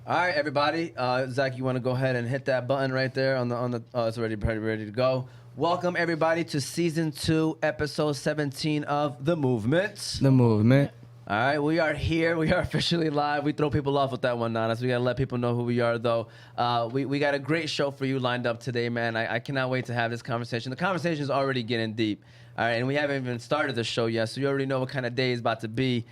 All right, everybody. Zach, you want to go ahead and hit that button right there on the. Oh, it's already ready to go. Welcome everybody to season 2, episode 17 of The Movement. The movement. All right, we are here. We are officially live. We throw people off with that one, Nadis. We got to let people know who we are, though. We got a great show for you lined up today, man. I cannot wait to have this conversation. The conversation is already getting deep. All right, and we haven't even started the show yet, so you already know what kind of day it's about to be.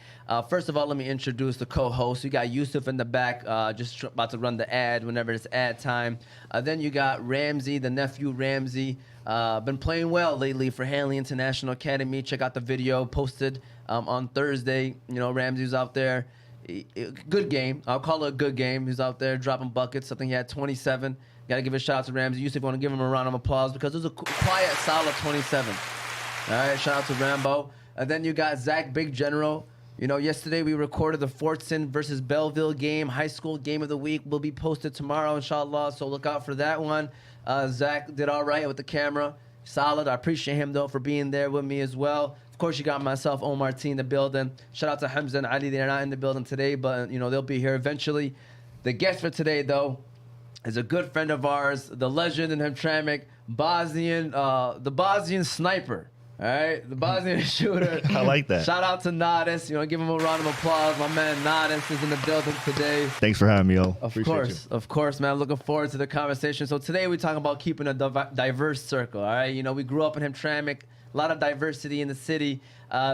First of all, let me introduce the co-host. You got Yusuf in the back, just about to run the ad whenever it's ad time. Then you got Ramsey, the nephew Ramsey. Been playing well lately for Hanley International Academy. Check out the video posted on Thursday. You know, Ramsey was out there. Good game. I'll call it a good game. He's out there dropping buckets. I think he had 27. Got to give a shout out to Ramsey. Yusuf, want to give him a round of applause because it was a quiet, solid 27. All right, shout out to Rambo. And then you got Zach, Big General. You know, yesterday we recorded the Fortson versus Belleville game. High school game of the week will be posted tomorrow, inshallah. So look out for that one. Zach did all right with the camera. Solid. I appreciate him, though, for being there with me as well. Of course, you got myself, Omar T, in the building. Shout out to Hamza and Ali. They're not in the building today, but, you know, they'll be here eventually. The guest for today, though, is a good friend of ours, the legend in Hamtramck, the Bosnian sniper. All right, the Bosnian shooter. I like that. Shout out to Nadis. You know, give him a round of applause. My man Nadis is in the building today. Thanks for having me, yo. Of course, man. Looking forward to the conversation. So today we talk about keeping a diverse circle. All right, you know, we grew up in Hamtramck, a lot of diversity in the city.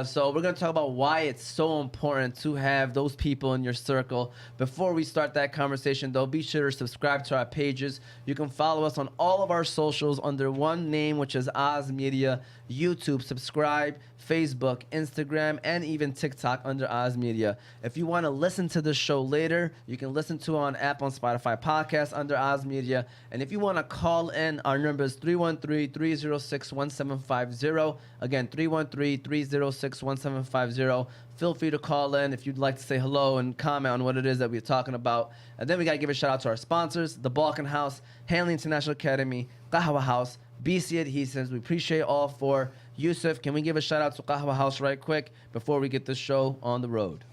So we're going to talk about why it's so important to have those people in your circle. Before we start that conversation, though, be sure to subscribe to our pages. You can follow us on all of our socials under one name, which is Oz Media. YouTube, subscribe, Facebook, Instagram, and even TikTok under Oz Media. If you want to listen to the show later, you can listen to it on Apple and Spotify podcasts under Oz Media. And if you want to call in, our number is 313-306-1750. Again, 313-306-1750. Feel free to call in if you'd like to say hello and comment on what it is that we're talking about. And then we got to give a shout out to our sponsors, The Balkan House, Hanley International Academy, Qahwa House, BC Adhesives. We appreciate all four. Yusuf, can we give a shout out to Qahwa House right quick before we get this show on the road?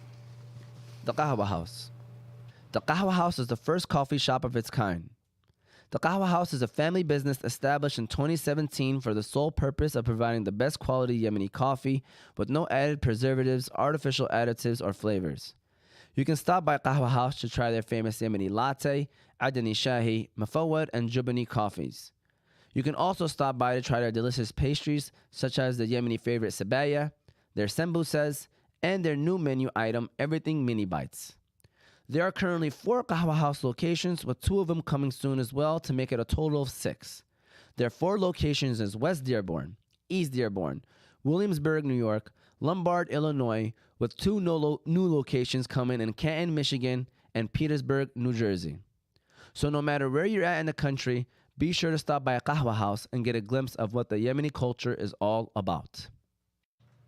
The Qahwa House. The Qahwa House is the first coffee shop of its kind. The Qahwa House is a family business established in 2017 for the sole purpose of providing the best quality Yemeni coffee with no added preservatives, artificial additives, or flavors. You can stop by Qahwa House to try their famous Yemeni latte, Adani Shahi, Mafawad, and Jubani coffees. You can also stop by to try their delicious pastries, such as the Yemeni favorite sabaya, their sembusas, and their new menu item, Everything Mini Bites. There are currently 4 Qahwa House locations, with 2 of them coming soon as well, to make it a total of 6. Their 4 locations is West Dearborn, East Dearborn, Williamsburg, New York, Lombard, Illinois, with 2 new locations coming in Canton, Michigan, and Petersburg, New Jersey. So no matter where you're at in the country, be sure to stop by a Qahwa House and get a glimpse of what the Yemeni culture is all about.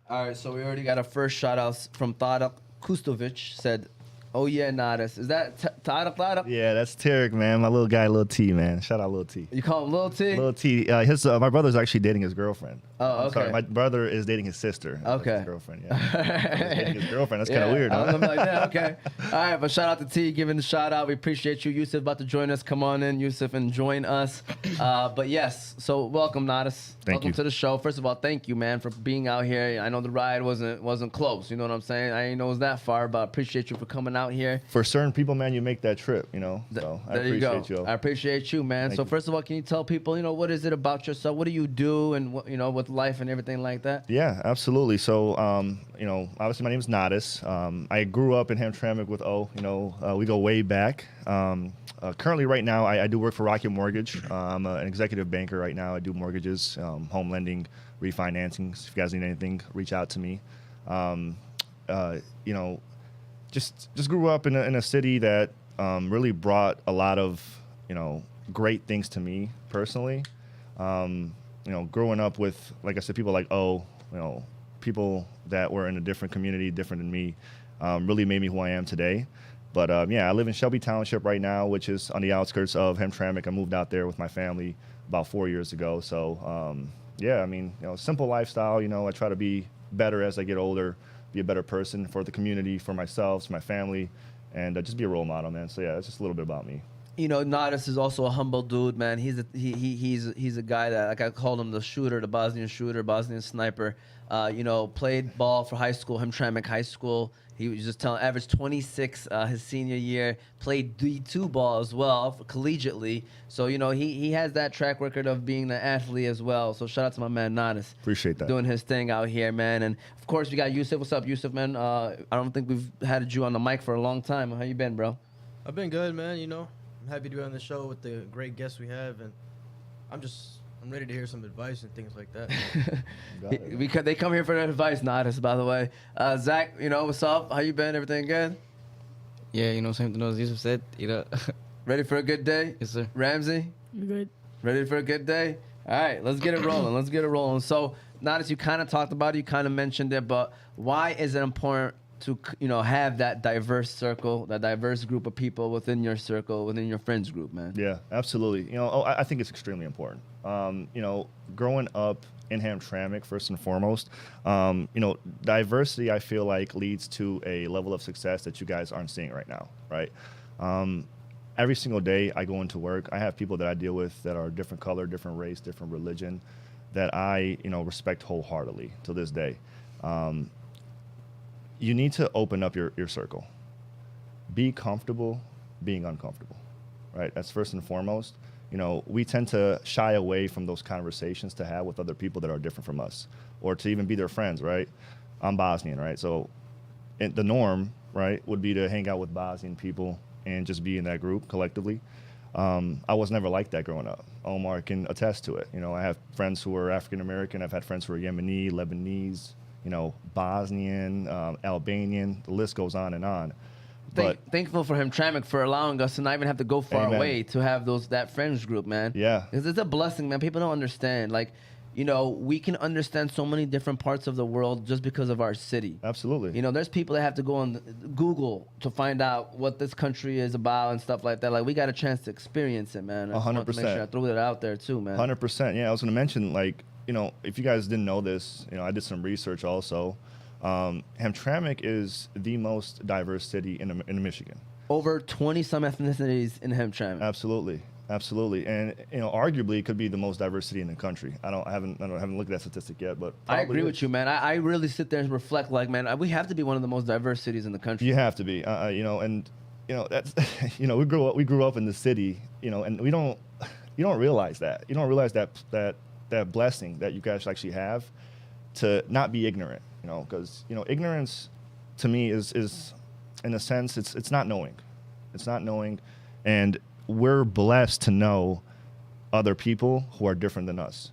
All right, so we already got our first shout-outs from Tariq Kustovic, said, "Oh yeah, Nadis." Is that Tariq? Yeah, that's Tarek, man. My little guy, Lil T, man. Shout out Lil T. You call him Lil T? Lil T. My brother's actually dating his girlfriend. Oh, okay. Sorry, my brother is dating his sister. Okay. His girlfriend, yeah. He's dating his girlfriend. That's kind of weird, huh? I'm like that. Okay. All right, but shout out to T, giving the shout out. We appreciate you. Yusuf about to join us. Come on in, Yusuf, and join us. But yes, so welcome, Nadis. Welcome to the show. First of all, thank you, man, for being out here. I know the ride wasn't close. You know what I'm saying? I didn't know it was that far, but I appreciate you for coming out here. For certain people, man, you make that trip, you know. So I appreciate you. I appreciate you, man. Thank so you. First of all, can you tell people, you know, what is it about yourself? What do you do, and what, you know, with life and everything like that? Yeah, absolutely. So, you know, obviously my name is Nadis. I grew up in Hamtramck with O. You know, we go way back. Currently, right now, I do work for Rocket Mortgage. I'm an executive banker right now. I do mortgages, home lending, refinancing. So if you guys need anything, reach out to me. You know, just grew up in a city that really brought a lot of, you know, great things to me personally. You know, growing up with, like I said, people like you know, people that were in a different community, different than me, really made me who I am today. But yeah, I live in Shelby Township right now, which is on the outskirts of Hamtramck. I moved out there with my family about 4 years ago. So yeah, I mean, you know, simple lifestyle. You know, I try to be better as I get older, be a better person for the community, for myself, for my family, and just be a role model, man. So yeah, that's just a little bit about me. You know, Nadis is also a humble dude, man. He's a guy that, like, I called him the shooter, the Bosnian shooter, Bosnian sniper. You know, played ball for high school, Hamtramck High School. He was just telling, averaged 26 his senior year. Played D2 ball as well, collegiately. So, you know, he has that track record of being an athlete as well. So shout out to my man Nadis. Appreciate that. Doing his thing out here, man. And of course we got Yusuf. What's up, Yusuf, man? I don't think we've had you on the mic for a long time. How you been, bro? I've been good, man. You know, I'm happy to be on the show with the great guests we have, and I'm ready to hear some advice and things like that. They come here for their advice, Nadis, by the way. Zach, you know, what's up? How you been? Everything good? Yeah, you know, same thing as Yusuf said. You know. Ready for a good day? Yes, sir. Ramsey? I'm good. Ready for a good day? All right, let's get it rolling. So, Nadis, you kind of talked about it, you kind of mentioned it, but why is it important to, you know, have that diverse circle, that diverse group of people within your circle, within your friends group, man? Yeah, absolutely. You know, I think it's extremely important. You know, growing up in Hamtramck, first and foremost, you know, diversity, I feel like, leads to a level of success that you guys aren't seeing right now, right? Every single day I go into work, I have people that I deal with that are different color, different race, different religion, that I, you know, respect wholeheartedly to this day. You need to open up your circle. Be comfortable being uncomfortable, right? That's first and foremost. You know, we tend to shy away from those conversations to have with other people that are different from us, or to even be their friends, right? I'm Bosnian, right? So the norm, right, would be to hang out with Bosnian people and just be in that group collectively. I was never like that growing up. Omar can attest to it. You know, I have friends who are African-American. I've had friends who are Yemeni, Lebanese, you know, Bosnian, Albanian, the list goes on and on. But Thankful for Hamtramck for allowing us to not even have to go far Amen. away to have that friends group, man. Yeah. Because it's a blessing, man. People don't understand. Like, you know, we can understand so many different parts of the world just because of our city. Absolutely. You know, there's people that have to go on Google to find out what this country is about and stuff like that. Like, we got a chance to experience it, man. I just wanted to make 100%. sure I threw that out there too, man. 100%. Yeah, I was going to mention, like, you know, if you guys didn't know this, you know, I did some research also. Hamtramck is the most diverse city in Michigan. Over 20-some ethnicities in Hamtramck. Absolutely. Absolutely. And, you know, arguably it could be the most diverse city in the country. I haven't looked at that statistic yet, but I agree is. with you, man. I really sit there and reflect, like, man, we have to be one of the most diverse cities in the country. You have to be, you know, and, you know, that's, you know, we grew up in the city, you know, and you don't realize that. You don't realize that blessing that you guys actually have to not be ignorant, you know, because, you know, ignorance to me is in a sense, it's not knowing. It's not knowing. And we're blessed to know other people who are different than us.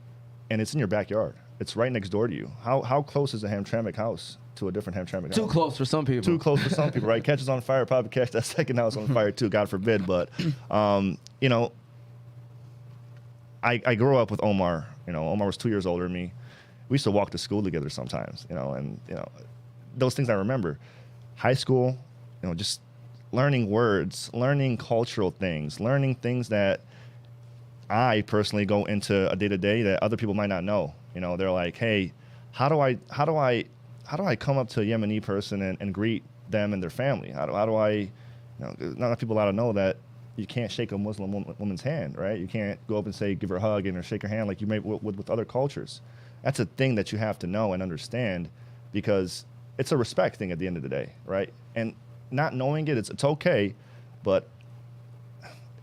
And it's in your backyard. It's right next door to you. How close is a Hamtramck house to a different Hamtramck house? Too close for some people. Too close for some people, right? Catches on fire, probably catch that second house on fire too, God forbid. But, you know, I grew up with Omar. You know, Omar was 2 years older than me. We used to walk to school together sometimes, you know, and, you know, those things I remember. High school, you know, just learning words, learning cultural things, learning things that I personally go into a day-to-day that other people might not know. You know, they're like, hey, how do I come up to a Yemeni person and greet them and their family? How do I, you know, not enough people ought to know that you can't shake a Muslim woman's hand, right? You can't go up and say, give her a hug and or shake her hand like you may with other cultures. That's a thing that you have to know and understand, because it's a respect thing at the end of the day, right? And not knowing it, it's okay, but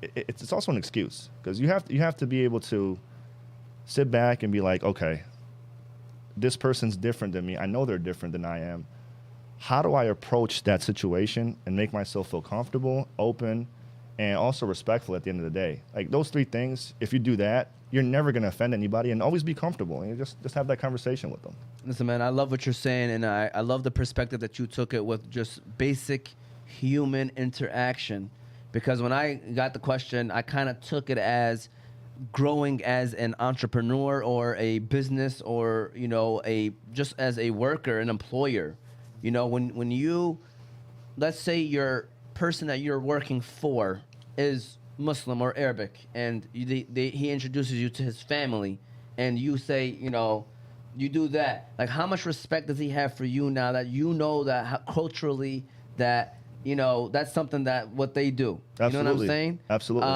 it's also an excuse, because you have to be able to sit back and be like, okay, this person's different than me. I know they're different than I am. How do I approach that situation and make myself feel comfortable, open, and also respectful at the end of the day? Like, those three things, if you do that, you're never going to offend anybody, and always be comfortable. And you just have that conversation with them. Listen, man, I love what you're saying, and I love the perspective that you took it with just basic human interaction. Because when I got the question, I kind of took it as growing as an entrepreneur or a business, or, you know, just as a worker, an employer. You know, when you, let's say your person that you're working for is Muslim or Arabic, and he introduces you to his family, and you say, you know, you do that. Like, how much respect does he have for you now that you know that culturally that you know, that's something that what they do. You know what I'm Absolutely. saying? Absolutely.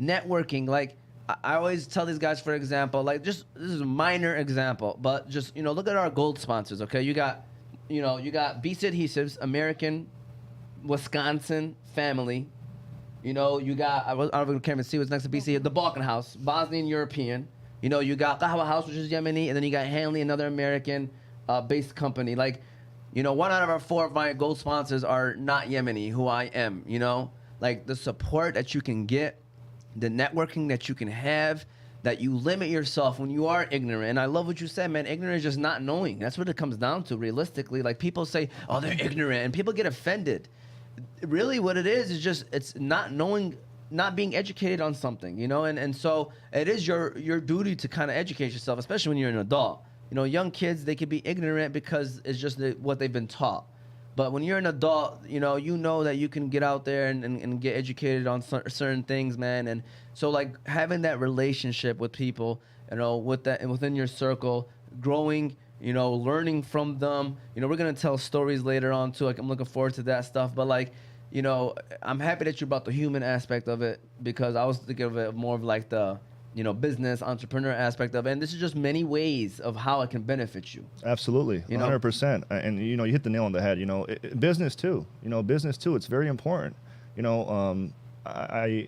Networking. Like I always tell these guys, for example, like just this is a minor example, but just you know, look at our gold sponsors. Okay, you got BC Adhesives, American, Wisconsin family. You know, you got I don't even can't even see what's next to BC. The Balkan House, Bosnian European. You know, you got Kahwa House, which is Yemeni, and then you got Hanley, another American based company. Like, you know, 1 out of our 4 of my gold sponsors are not Yemeni, who I am. You know, like the support that you can get, the networking that you can have, that you limit yourself when you are ignorant. And I love what you said, man. Ignorant is just not knowing. That's what it comes down to, realistically. Like people say, oh, they're ignorant, and people get offended. Really, what it is just it's not knowing, not being educated on something, you know. And so it is your duty to kind of educate yourself, especially when you're an adult. You know, young kids, they could be ignorant because it's just what they've been taught. But when you're an adult, you know that you can get out there and get educated on certain things, man. And so, like, having that relationship with people, you know, with that and within your circle, growing, you know, learning from them. You know, we're going to tell stories later on, too. Like, I'm looking forward to that stuff. But, like, you know, I'm happy that you brought the human aspect of it because I was thinking of it more of like the, you know, business, entrepreneur aspect of it. And this is just many ways of how it can benefit you. Absolutely, You know? 100%. And you know, you hit the nail on the head. You know, business too. You know, business too. It's very important. You know, I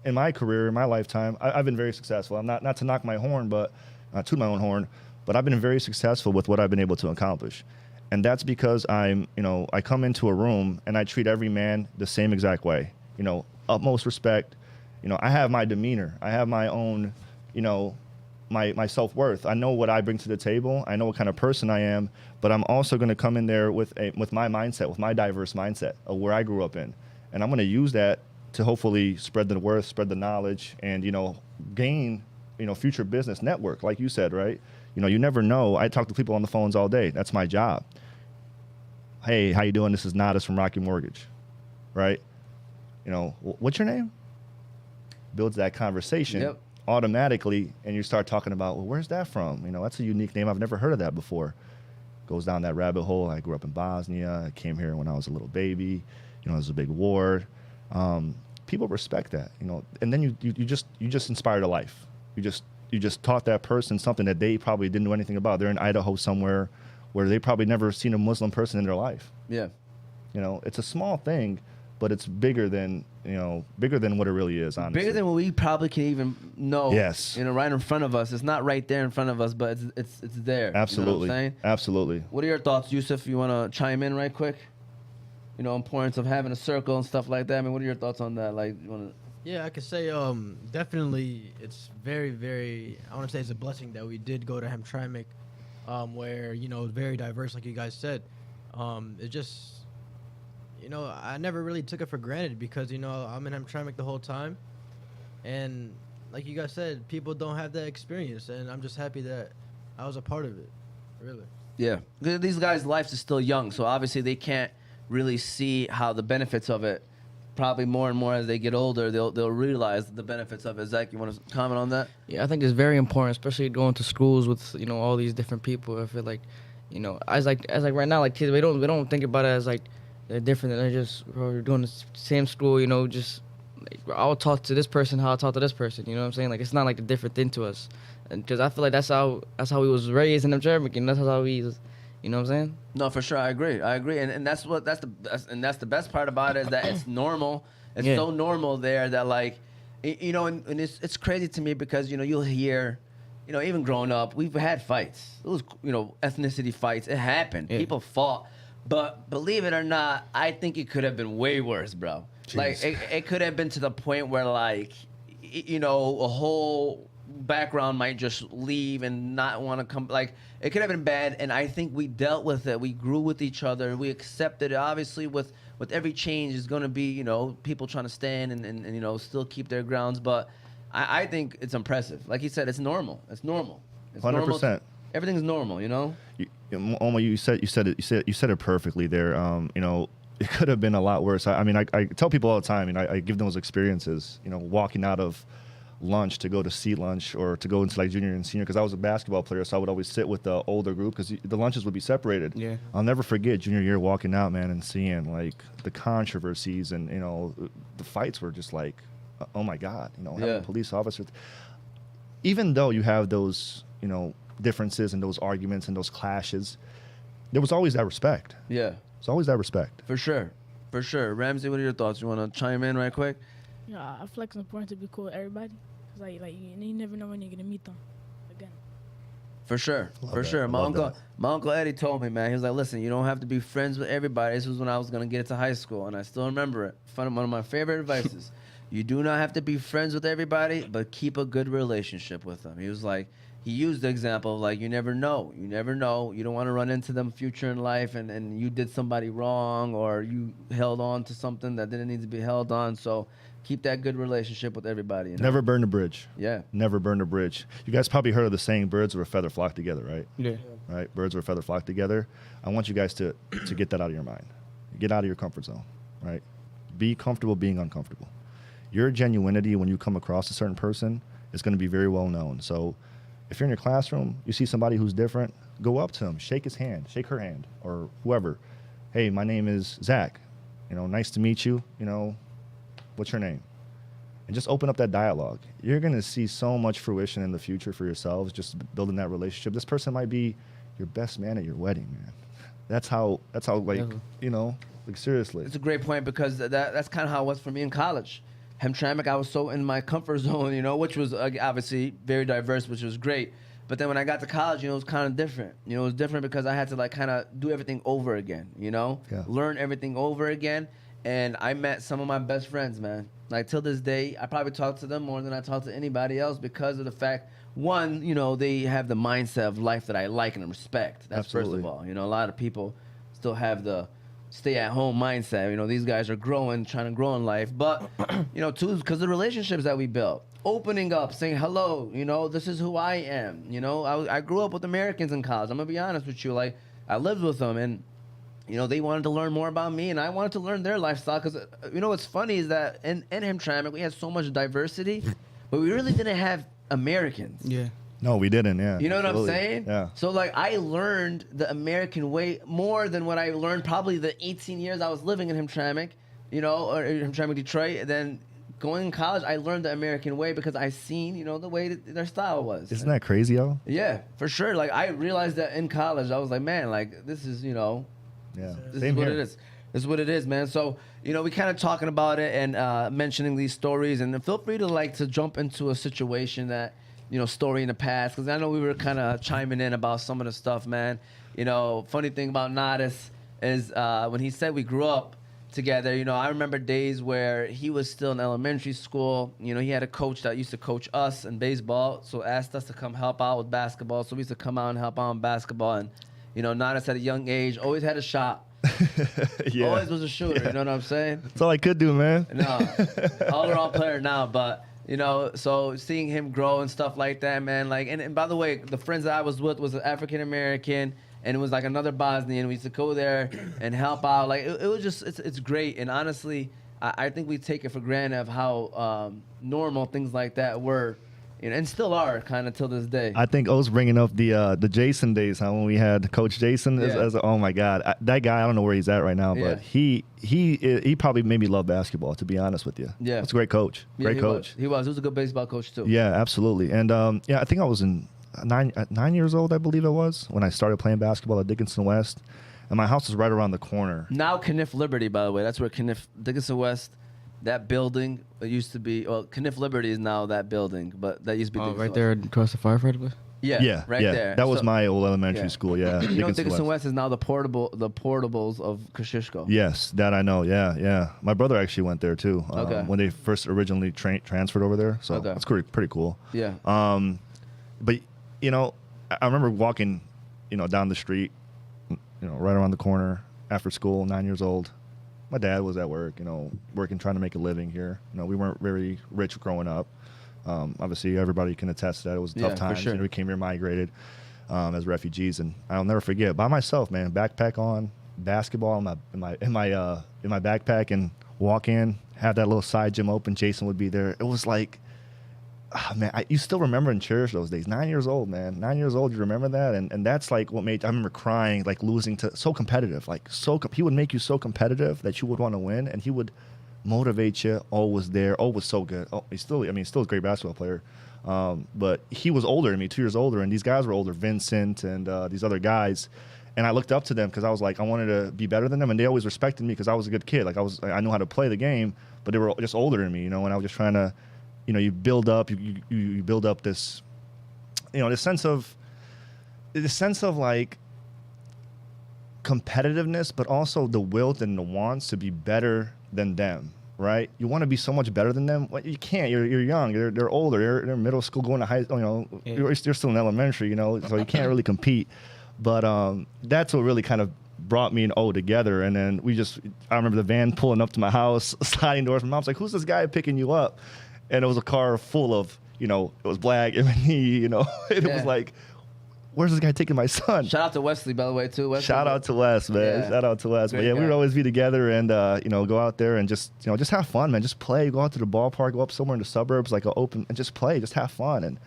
in my career, in my lifetime, I've been very successful. I'm not to knock my horn, but toot my own horn, but I've been very successful with what I've been able to accomplish. And that's because I come into a room and I treat every man the same exact way. You know, utmost respect. You know, I have my demeanor. I have my own, you know, my self-worth. I know what I bring to the table. I know what kind of person I am, but I'm also going to come in there with my mindset, with my diverse mindset of where I grew up in. And I'm going to use that to hopefully spread the worth, spread the knowledge, and, you know, gain, you know, future business network, like you said, right? You know, you never know. I talk to people on the phones all day. That's my job. Hey, how you doing? This is Nadis from Rocky Mortgage, right? You know, what's your name? Builds that conversation automatically, and you start talking about, well, where's that from? You know, that's a unique name. I've never heard of that before. Goes down that rabbit hole. I grew up in Bosnia. I came here when I was a little baby. You know, it was a big war. People respect that, you know, and then you just inspired a life. You just taught that person something that they probably didn't know anything about. They're in Idaho somewhere where they probably never seen a Muslim person in their life. Yeah. You know, it's a small thing, but it's bigger than what it really is, honestly. Bigger than what we probably can even know. Yes. You know, right in front of us. It's not right there in front of us, but it's there. Absolutely. You know what I'm saying? Absolutely. What are your thoughts, Yusuf? You want to chime in right quick? You know, importance of having a circle and stuff like that. I mean, what are your thoughts on that? Like, you want to... Yeah, I could say definitely it's very, very, I want to say it's a blessing that we did go to Hamtramck, where, you know, very diverse, like you guys said. It just, you know, I never really took it for granted because, you know, I'm in Hamtramck the whole time. And like you guys said, people don't have that experience. And I'm just happy that I was a part of it, really. Yeah. These guys' lives are still young, so obviously they can't really see how the benefits of it. Probably more and more as they get older, they'll realize the benefits of it. Zach, you want to comment on that? Yeah, I think it's very important, especially going to schools with, you know, all these different people. I feel like, you know, as like right now, like kids, we don't think about it as like they're different. They're just we're doing the same school, you know. Just like, I'll talk to this person how I talk to this person. You know what I'm saying? Like it's not like a different thing to us, and because I feel like that's how we was raised in the German, and that's how we. You know what I'm saying? No, for sure. I agree. And that's the best part about it is that it's normal. It's so normal there that like, you know, and it's crazy to me because, you know, you'll hear, you know, even growing up, we've had fights. It was, you know, ethnicity fights. It happened. Yeah. People fought. But believe it or not, I think it could have been way worse, bro. Jeez. Like it could have been to the point where like, you know, a whole background might just leave and not want to come. Like it could have been bad, and I think we dealt with it. We grew with each other. We accepted it. Obviously, with every change is going to be, you know, people trying to stand and you know still keep their grounds. But I think it's impressive. Like you said, it's normal. It's normal. It's 100%. Everything's normal, you know. Omar, you said it perfectly there. You know, it could have been a lot worse. I mean, I tell people all the time, and I give them those experiences. You know, walking out of lunch to go to seat lunch or to go into like junior and senior, because I was a basketball player, so I would always sit with the older group because the lunches would be separated. Yeah. I'll never forget junior year walking out, man, and seeing like the controversies and the fights were just like, oh my God, having police officers. Even though you have those differences and those arguments and those clashes, there was always that respect. Yeah. It's always that respect. For sure. For sure. Ramsey, what are your thoughts? You want to chime in right quick? I feel like it's important to be cool with everybody. Cause like you never know when you're gonna meet them again. For sure. Love For that. sure. I love that. My uncle Eddie told me, man, he was like, listen, you don't have to be friends with everybody. This was when I was going to get into high school, and I still remember it. One of my favorite advices. You do not have to be friends with everybody, but keep a good relationship with them. He was like, he used the example of like, you never know. You never know. You don't want to run into them future in life and you did somebody wrong or you held on to something that didn't need to be held on. So keep that good relationship with everybody. Never burn a bridge. Yeah. Never burn a bridge. You guys probably heard of the saying, birds of a feather flock together, right? Yeah. Right? Birds of a feather flock together. I want you guys to get that out of your mind. Get out of your comfort zone, right? Be comfortable being uncomfortable. Your genuinity when you come across a certain person is going to be very well known. So if you're in your classroom, you see somebody who's different, go up to them, shake his hand, shake her hand, or whoever. Hey, my name is Zach. Nice to meet you. What's your name? And just open up that dialogue. You're going to see so much fruition in the future for yourselves, just building that relationship. This person might be your best man at your wedding, man. That's how like, like seriously. It's a great point because that's kind of how it was for me in college. Hamtramck, I was so in my comfort zone, which was obviously very diverse, which was great. But then when I got to college, it was kind of different. It was different because I had to like kind of do everything over again, learn everything over again. And I met some of my best friends, man. Like till this day, I probably talk to them more than I talk to anybody else because of the fact, one, they have the mindset of life that I like and respect. That's Absolutely. First of all. A lot of people still have the stay-at-home mindset. These guys are growing, trying to grow in life. But, two, because the relationships that we built, opening up, saying hello, this is who I am. I grew up with Americans in college. I'm going to be honest with you. Like, I lived with them, and, they wanted to learn more about me, and I wanted to learn their lifestyle. Because, what's funny is that in Hamtramck, we had so much diversity, but we really didn't have Americans. Yeah. No, we didn't, yeah. You know Absolutely. what I'm saying? Yeah. So, like, I learned the American way more than what I learned probably the 18 years I was living in Hamtramck, or in Hamtramck, Detroit. And then going in college, I learned the American way because I seen, the way that their style was. Isn't that crazy, yo? Yeah, for sure. Like, I realized that in college. I was like, man, like, this is, Yeah. this Same is what here. it is. This is what it is, man. So, we kind of talking about it and mentioning these stories. And feel free to jump into a situation that, story in the past, because I know we were kind of chiming in about some of the stuff, man. Funny thing about Nadis is when he said we grew up together, I remember days where he was still in elementary school. He had a coach that used to coach us in baseball, so asked us to come help out with basketball. So we used to come out and help out in basketball. And, Nadis at a young age always had a shot. Yeah. Always was a shooter, you know what I'm saying? That's all I could do, man. No, all-around player now, but... so seeing him grow and stuff like that, man. Like, and by the way, the friends that I was with was an African American, and it was like another Bosnian. We used to go there and help out. Like, it was just, it's great. And honestly, I think we take it for granted of how normal things like that were, and still are kind of till this day. I think O's bringing up the Jason days, how when we had Coach Jason. As oh my God, that guy, I don't know where he's at right now, but he probably made me love basketball. To be honest with you, Yeah. it's a great coach, great coach. He was a good baseball coach too. Yeah, absolutely. And I think I was in 9 years old, I believe it was, when I started playing basketball at Dickinson West, and my house was right around the corner. Now Kniff Liberty, by the way, that's where Dickinson West. That building, it used to be, well, Kniff Liberty is now that building, but that used to be Dickinson right West. there across the firefighter place? Yeah, right there. That was So- my old elementary yeah. school. Yeah, Dickinson West is now the portables of Kosciuszko. Yes, that I know. Yeah. My brother actually went there too. Okay. When they first originally transferred over there, so Okay. that's pretty cool. Yeah. But I remember walking, down the street, right around the corner after school, 9 years old. My dad was at work, working, trying to make a living here. We weren't very rich growing up. Obviously, everybody can attest to that. It was a tough for time. sure. We came here migrated as refugees, and I'll never forget. By myself, man, backpack on, basketball in my backpack, and walk in, have that little side gym open. Jason would be there. It was like man, you still remember and cherish those days. 9 years old, man. 9 years old, you remember that? And that's like what made, I remember crying, like losing to, so competitive. Like, he would make you so competitive that you would want to win, and he would motivate you, always there, always so good. Oh, he's still a great basketball player. But he was older than me, 2 years older, and these guys were older, Vincent and these other guys. And I looked up to them because I was like, I wanted to be better than them, and they always respected me because I was a good kid. Like I knew how to play the game, but they were just older than me, and I was just trying to, you build up, you build up this, this sense of like competitiveness, but also the will and the wants to be better than them, right? You want to be so much better than them. Well, you can't. You're young. They're older. They're middle school, going to high. You're still in elementary. So you can't really compete. But that's what really kind of brought me and O together. And then I remember the van pulling up to my house, sliding doors. My mom's like, "Who's this guy picking you up?" And it was a car full of, it was black, M&E, It was like, where's this guy taking my son? Shout out to Wesley, by the way, too. Wesley, Shout out to Wes, man. Yeah. Shout out to Wes. But Great yeah, guy. we would always be together and, go out there and just have fun, man. Just play. Go out to the ballpark. Go up somewhere in the suburbs, like open, and just play. Just have fun. And,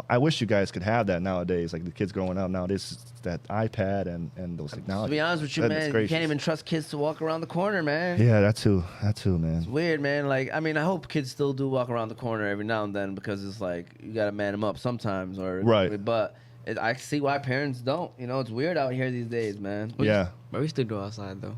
I wish you guys could have that nowadays. Like the kids growing up nowadays, it's that iPad and those technologies. To be honest with you, Goodness man, you gracious. can't even trust kids to walk around the corner, man. Yeah, that too, man. It's weird, man. Like, I mean, I hope kids still do walk around the corner every now and then because it's like you gotta man them up sometimes, Right. But I see why parents don't. It's weird out here these days, man. Yeah. But we still go outside though.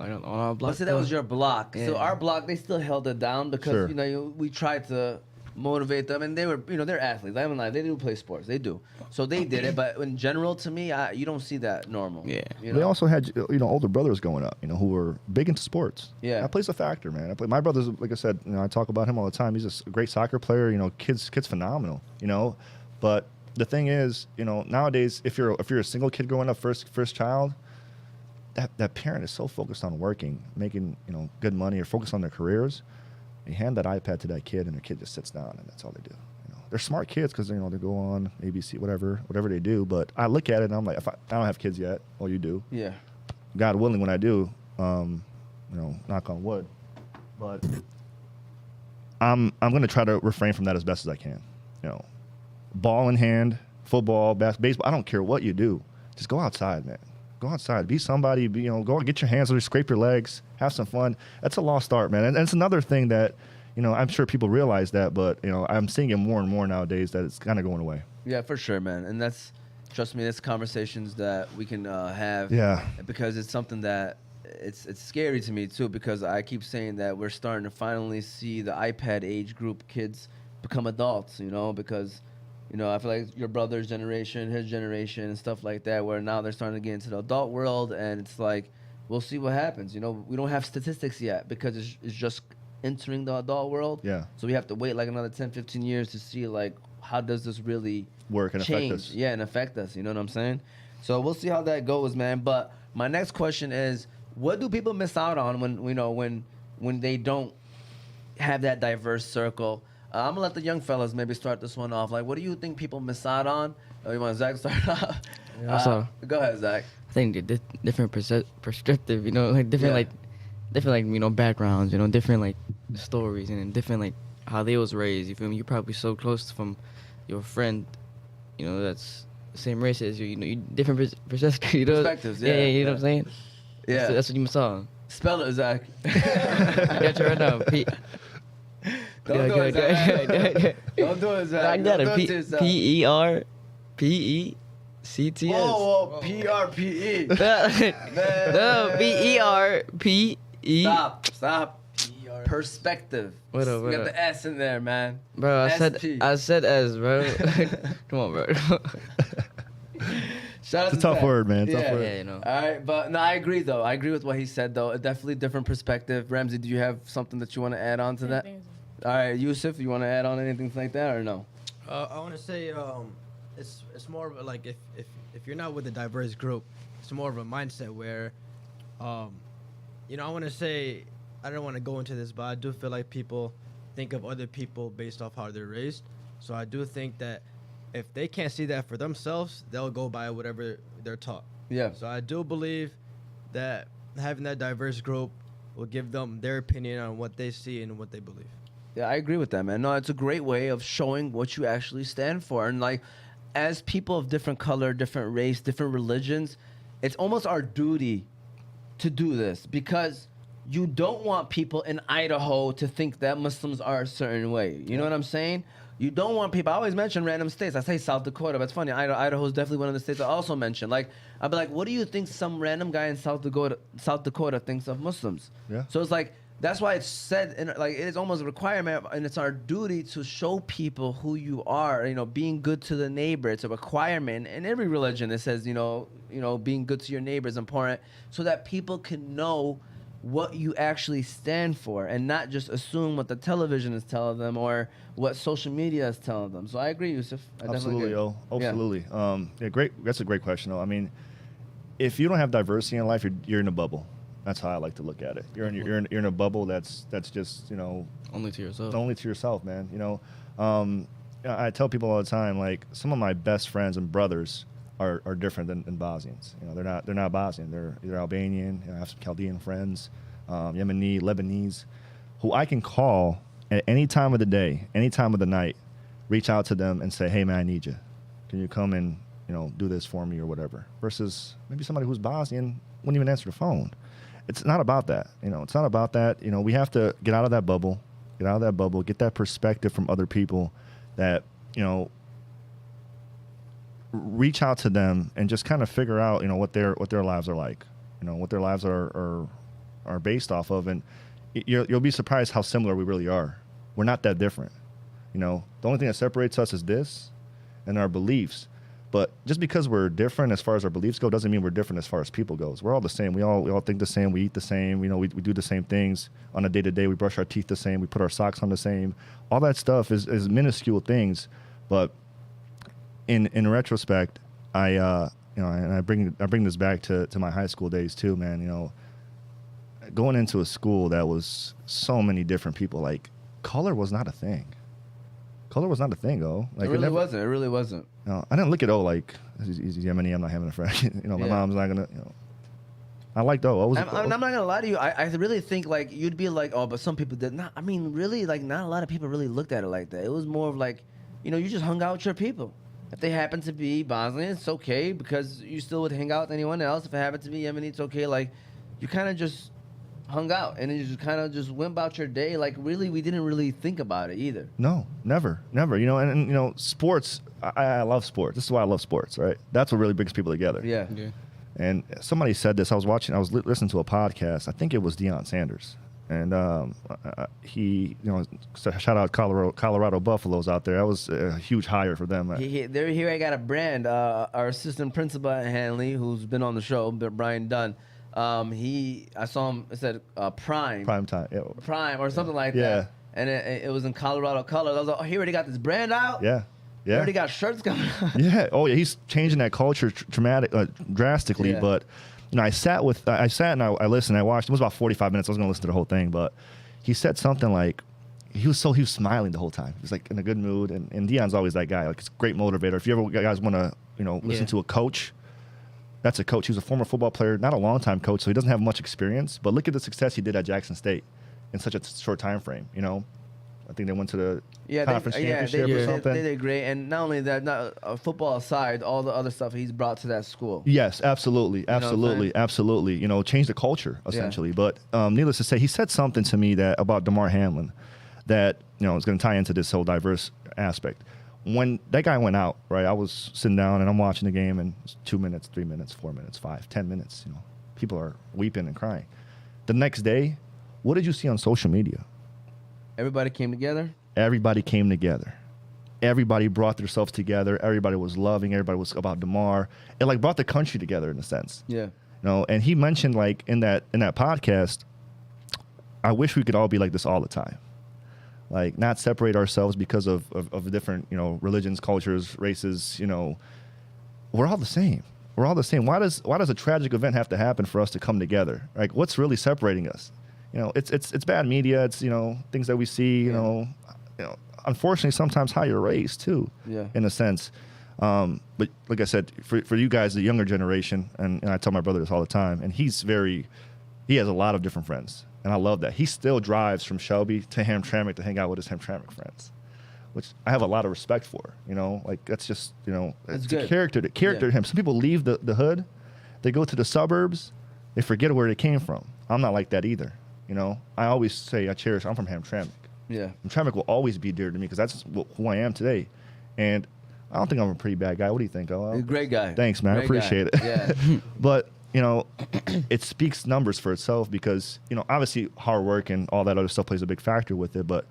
Like on our block. But see, that was your block. So Yeah. our block, they still held it down because Sure. we tried to motivate them, and they were, they're athletes. I mean, like, they do play sports, they do. So they did it, but in general, to me, you don't see that normal. Yeah. They also had older brothers growing up, who were big into sports. Yeah. That plays a factor, man. My brother's, like I said, I talk about him all the time. He's a great soccer player. Kid's phenomenal. But the thing is, nowadays, if you're a single kid growing up, first child, that parent is so focused on working, making good money, or focused on their careers. You hand that iPad to that kid, and the kid just sits down, and that's all they do. They're smart kids because they go on ABC, whatever they do. But I look at it and I'm like, I don't have kids yet. Well, you do. Yeah. God willing, when I do, knock on wood. But I'm gonna try to refrain from that as best as I can. Ball in hand, football, baseball. I don't care what you do. Just go outside, man. Go outside. Be somebody. Go get your hands, or scrape your legs. Have some fun. That's a lost art, man. And it's another thing that, I'm sure people realize that, but I'm seeing it more and more nowadays that it's kind of going away. Yeah, for sure, man. And trust me, that's conversations that we can have. Yeah. Because it's something that it's scary to me too, because I keep saying that we're starting to finally see the iPad age group kids become adults, because I feel like your brother's generation, his generation, and stuff like that, where now they're starting to get into the adult world, and it's like, we'll see what happens. We don't have statistics yet because it's just entering the adult world. Yeah. So we have to wait like another 10, 15 years to see like how does this really Work and change. affect us. Yeah, and affect us. You know what I'm saying? So we'll see how that goes, man. But my next question is, what do people miss out on when they don't have that diverse circle? I'm gonna let the young fellas maybe start this one off. Like, what do you think people miss out on? Oh, you want Zach to start off? So Go ahead, Zach. I think the different perspective, like different Yeah. backgrounds, different like stories, and then different like how they was raised. You feel me? You're probably so close from your friend, that's the same race as you. You different perspectives. Perspectives, yeah. You know what I'm saying? Yeah. That's what you saw. Spell it, Zach. I got you right now. Don't do it, Zach. Don't do it, Zach. I got Don't it. do it to yourself. PERPECTS. Whoa, PRPE. No, PERPE. Stop. Perspective. Whatever, You got whatever. the S in there, man. Bro, I SP. said as, bro. Come on, bro. Shout out It's a to tough Zach. word, man. Tough Yeah. word. Yeah, All right, but no, I agree though. I agree with what he said though. A definitely different perspective. Ramsey, do you have something that you want to add on to that? All right, Yusuf, you want to add on anything like that or no? I want to say it's more of like if you're not with a diverse group, it's more of a mindset where, I want to say, I don't want to go into this, but I do feel like people think of other people based off how they're raised. So I do think that if they can't see that for themselves, they'll go by whatever they're taught. Yeah. So I do believe that having that diverse group will give them their opinion on what they see and what they believe. Yeah, I agree with that, man. No, it's a great way of showing what you actually stand for. And like, as people of different color, different race, different religions, it's almost our duty to do this because you don't want people in Idaho to think that Muslims are a certain way. You know what I'm saying? You don't want people. I always mention random states. I say South Dakota, but it's funny. Idaho is definitely one of the states I also mention. Like, I'd be like, what do you think some random guy in South Dakota thinks of Muslims? Yeah. So it's like, that's why it's said, like, it is almost a requirement, and it's our duty to show people who you are. You know, being good to the neighbor. It's a requirement in every religion. It says, you know, being good to your neighbor is important, so that people can know what you actually stand for, and not just assume what the television is telling them or what social media is telling them. So I agree, Yusuf. Absolutely, absolutely. Yeah, great. That's a great question, though. I mean, if you don't have diversity in life, you're in a bubble. That's how I like to look at it. You're in a bubble that's just, you know, Only to yourself. Only to yourself, man. You know, I tell people all the time, like, some of my best friends and brothers are different than Bosnians. You know, they're not Bosnian. They're either Albanian. You know, I have some Chaldean friends, Yemeni, Lebanese, who I can call at any time of the day, any time of the night, reach out to them and say, hey, man, I need you. Can you come and, you know, do this for me or whatever? Versus maybe somebody who's Bosnian wouldn't even answer the phone. It's not about that. You know, it's not about that. You know, we have to get out of that bubble, get that perspective from other people that, you know, reach out to them and just kind of figure out, you know, what their lives are like, you know, what their lives are based off of. And you'll be surprised how similar we really are. We're not that different. You know, the only thing that separates us is this and our beliefs. But just because we're different as far as our beliefs go doesn't mean we're different as far as people goes. We're all the same. We all think the same. We eat the same. You know, we do the same things on a day-to-day. We brush our teeth the same. We put our socks on the same. All that stuff is minuscule things. But in retrospect, you know, and I bring this back to my high school days too, man. You know, going into a school that was so many different people, like, color was not a thing. Color was not a thing, though. Like, it really wasn't. It really wasn't. You know, I didn't look at like, he's Yemeni, I'm not having a friend. You know, my mom's not gonna. You know, I liked I'm not gonna lie to you. I really think like you'd be like, oh, but some people did not. I mean, really, like, not a lot of people really looked at it like that. It was more of like, you know, you just hung out with your people. If they happen to be Bosnian, it's okay because you still would hang out with anyone else. If it happened to be Yemeni, it's okay. Like, you kind of just hung out and then you just kind of just went about your day. Like, really, we didn't really think about it either. No, never. You know, and you know, sports. I love sports. This is why I love sports, right? That's what really brings people together. Yeah. And somebody said this. I was listening to a podcast. I think it was Deion Sanders, and he, you know, shout out Colorado Buffaloes out there. That was a huge hire for them. Here I got a brand. Our assistant principal at Hanley, who's been on the show, Brian Dunn. I saw him. It said Prime time, yeah. Prime or something like that. And it was in Colorado colors. I was like, oh, he already got this brand out. Yeah. He already got shirts coming out. Yeah. Oh yeah. He's changing that culture drastically. Yeah. But you know, I sat and I listened. I watched. It was about 45 minutes. I was gonna listen to the whole thing, but he said something like, he was smiling the whole time. He was like in a good mood. And Deion's always that guy. Like, it's a great motivator. If you ever guys want to, you know, listen to a coach. That's a coach. He was a former football player, not a long-time coach, so he doesn't have much experience. But look at the success he did at Jackson State in such a short time frame. You know, I think they went to the conference championship or something. They did great, and not only that, football aside, all the other stuff he's brought to that school. Yes, absolutely. You know, change the culture essentially. Yeah. But needless to say, he said something to me about DeMar Hamlin that, you know, is going to tie into this whole diverse aspect. When that guy went out, right, I was sitting down and I'm watching the game, and it's 2 minutes, 3 minutes, 4 minutes, 5, 10 minutes. You know, people are weeping and crying. The next day, what did you see on social media? Everybody came together. Everybody came together. Everybody brought themselves together. Everybody was loving. Everybody was about DeMar. It like brought the country together in a sense. Yeah. You know, and he mentioned like in that podcast, I wish we could all be like this all the time. Like, not separate ourselves because of different, you know, religions, cultures, races. You know, we're all the same. We're all the same. Why does a tragic event have to happen for us to come together? Like, what's really separating us? You know, it's bad media. It's, you know, things that we see. You know, unfortunately, sometimes how you're raised too. Yeah. In a sense. But like I said, for you guys, the younger generation, and I tell my brother this all the time, and he has a lot of different friends. And I love that. He still drives from Shelby to Hamtramck to hang out with his Hamtramck friends, which I have a lot of respect for. You know, like that's just, you know, That's it's good. a character to him. Some people leave the hood, they go to the suburbs, they forget where they came from. I'm not like that either. You know, I always say I'm from Hamtramck. Yeah. Hamtramck will always be dear to me because that's who I am today. And I don't think I'm a pretty bad guy. What do you think? You're a great guy. Thanks, man. I Great appreciate guy. it. Yeah. But, you know, it speaks numbers for itself because, you know, obviously hard work and all that other stuff plays a big factor with it. But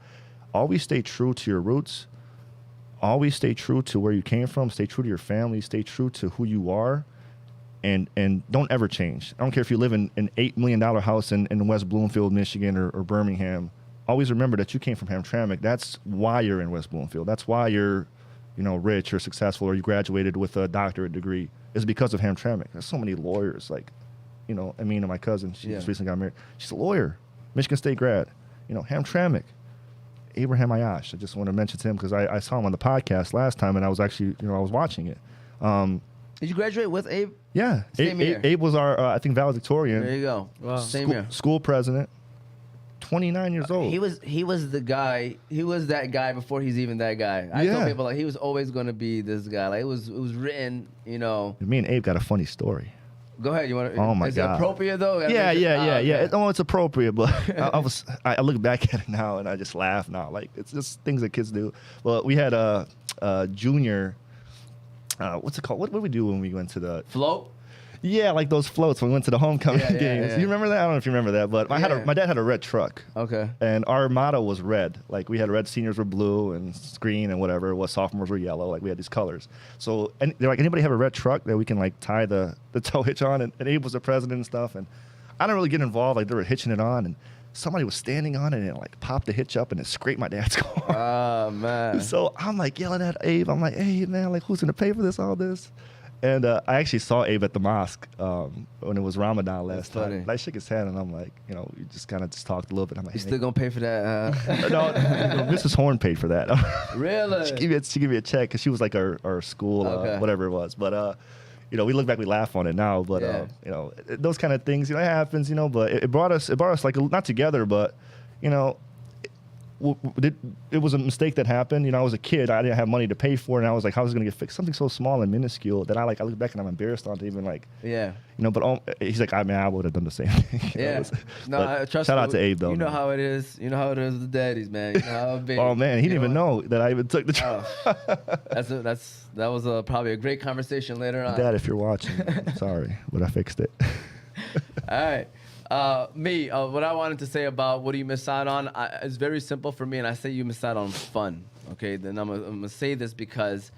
always stay true to your roots. Always stay true to where you came from. Stay true to your family. Stay true to who you are. And don't ever change. I don't care if you live in an $8 million house in West Bloomfield, Michigan or Birmingham. Always remember that you came from Hamtramck. That's why you're in West Bloomfield. That's why you're, you know, rich or successful or you graduated with a doctorate degree. It's because of Hamtramck. There's so many lawyers. Like, you know, Amina, my cousin, she just recently got married. She's a lawyer, Michigan State grad. You know, Hamtramck. Abraham Ayash. I just want to mention to him because I saw him on the podcast last time and I was actually, you know, I was watching it. Did you graduate with Abe? Yeah. Same year. Abe was our, I think, valedictorian. There you go. Wow. Same year. School president. 29 years old. He was the guy. He was that guy before he's even that guy. I tell people like he was always going to be this guy. Like it was written, you know. Me and Abe got a funny story. Go ahead. You want to? Oh my is God. it appropriate though? Yeah. Okay. It's appropriate, but I look back at it now and I just laugh now. Like it's just things that kids do. Well, we had a junior. What's it called? What did we do when we went to the Float. Yeah, like those floats when we went to the homecoming Yeah, yeah, games. yeah. You remember that? I don't know if you remember that, but my dad had a red truck. Okay. And our motto was red. Like we had red, seniors were blue and green and whatever it was. Sophomores were yellow. Like we had these colors. So and they're like, anybody have a red truck that we can like tie the tow hitch on? And Abe was the president and stuff. And I didn't really get involved. Like they were hitching it on and somebody was standing on it and it like popped the hitch up and it scraped my dad's car. Oh man. So I'm like yelling at Abe. I'm like, hey man, like who's gonna pay for this? All this. And I actually saw Abe at the mosque when it was Ramadan last time. And I shook his hand and I'm like, you know, we just kind of just talked a little bit. I'm like, You still gonna pay for that? no, Mrs. Horn paid for that. Really? She gave me a check because she was like our school, whatever it was. But you know, we look back, we laugh on it now. But you know, those kind of things, you know, it happens, you know. But it brought us like not together, but you know. It was a mistake that happened. You know, I was a kid. I didn't have money to pay for it. And I was like, how was it going to get fixed? Something so small and minuscule that I look back and I'm embarrassed on to even like, Yeah. you know, but he's like, I would have done the same thing. Yeah. No, trust shout me, out to Abe, though. You know man. how it is. You know how it is with the daddies, man. You know how it be. Oh, man. He You didn't even know that I even took the truck. That was probably a great conversation later on. Dad, if you're watching, I'm sorry, but I fixed it. All right. What I wanted to say about what do you miss out on, it's very simple for me, and I say you miss out on fun. Okay, then I'm gonna say this because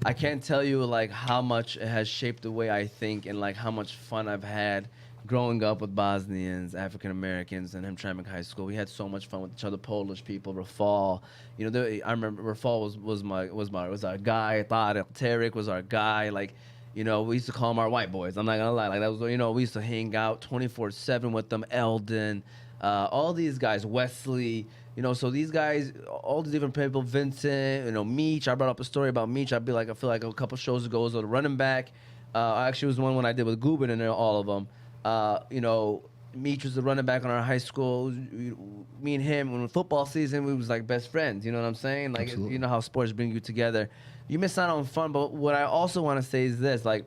I can't tell you like how much it has shaped the way I think and like how much fun I've had growing up with Bosnians, African Americans, and Hamtramck High School. We had so much fun with each other, Polish people, Rafal. You know, I remember Rafal was our guy. Tarek was our guy. Like. You know, we used to call them our white boys. I'm not gonna lie. Like that was, you know, we used to hang out 24/7 with them. Eldon, all these guys, Wesley. You know, so these guys, all the different people, Vincent. You know, Meach. I brought up a story about Meach. I feel like a couple shows ago was a running back. Actually, it was one when I did with Gubin and all of them. You know, Meach was the running back on our high school. Me and him, when football season, we was like best friends. You know what I'm saying? Like, Absolutely. you know how sports bring you together. You miss out on fun, but what I also want to say is this, like,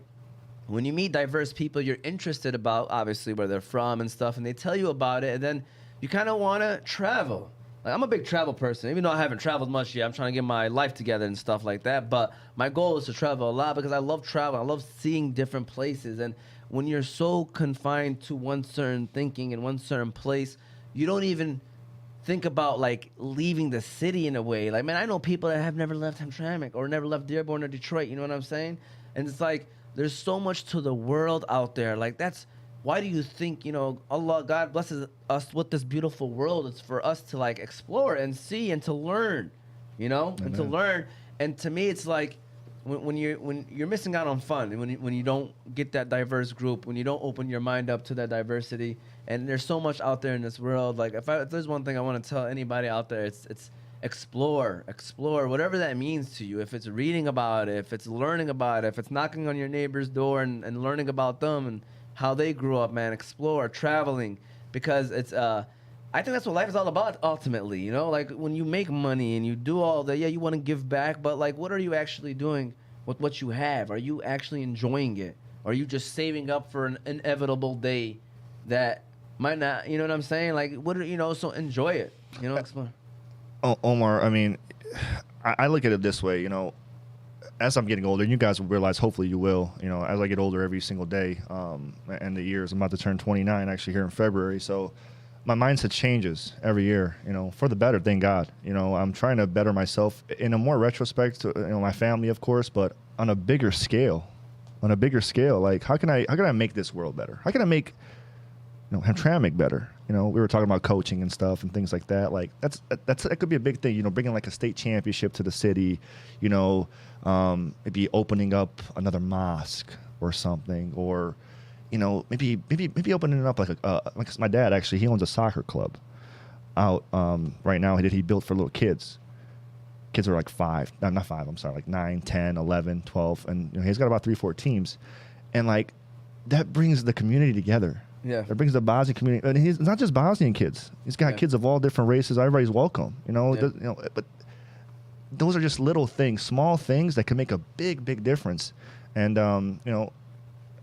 when you meet diverse people, you're interested about, obviously, where they're from and stuff, and they tell you about it, and then you kind of want to travel. Like, I'm a big travel person. Even though I haven't traveled much yet, I'm trying to get my life together and stuff like that, but my goal is to travel a lot because I love travel. I love seeing different places, and when you're so confined to one certain thinking and one certain place, you don't even think about like leaving the city in a way. Like, man, I know people that have never left Hamtramck or never left Dearborn or Detroit. You know what I'm saying? And it's like there's so much to the world out there. Like that's why do you think, you know, Allah, God blesses us with this beautiful world. It's for us to like explore and see and to learn, you know, and to learn. And to me, it's like when you're missing out on fun, and when you don't get that diverse group, when you don't open your mind up to that diversity, and there's so much out there in this world. Like if there's one thing I want to tell anybody out there, it's explore, whatever that means to you. If it's reading about it, if it's learning about it, if it's knocking on your neighbor's door and learning about them and how they grew up, man, explore, traveling, because it's I think that's what life is all about ultimately, you know? Like when you make money and you do all that, yeah, you want to give back, but like what are you actually doing with what you have? Are you actually enjoying it? Or are you just saving up for an inevitable day that might not, you know what I'm saying? Like what are, you know, so enjoy it, you know? Explain. Omar, I mean, I look at it this way, you know, as I'm getting older, and you guys will realize, hopefully you will, you know, as I get older every single day, and the years, I'm about to turn 29 actually here in February, so my mindset changes every year, you know, for the better, thank God. You know, I'm trying to better myself in a more retrospect to, you know, my family, of course, but on a bigger scale, like how can I make this world better? How can I make, you know, Hamtramck better? You know, we were talking about coaching and stuff and things like that. Like that could be a big thing, you know, bringing like a state championship to the city, you know, maybe opening up another mosque or something, or, you know, maybe opening it up like my dad actually, he owns a soccer club out right now. He built for little kids. Kids are like not 5, I'm sorry, like 9, 10, 11, 12, and you know, he's got about 3-4 teams, and like that brings the community together. Yeah. It brings the Bosnian community, and he's not just Bosnian kids. He's got kids of all different races. Everybody's welcome, you know. Yeah. You know, but those are just little things, small things that can make a big difference. And you know,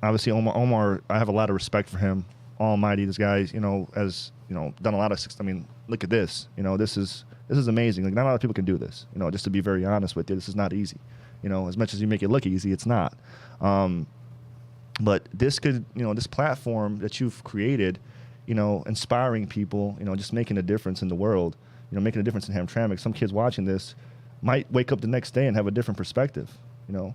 obviously Omar, I have a lot of respect for him. Almighty, this guy, you know, has, you know, done a lot of. I mean, look at this. You know, this is amazing. Like not a lot of people can do this. You know, just to be very honest with you, this is not easy. You know, as much as you make it look easy, it's not. But this could, you know, this platform that you've created, you know, inspiring people, you know, just making a difference in the world, you know, making a difference in Hamtramck. Some kids watching this might wake up the next day and have a different perspective. You know,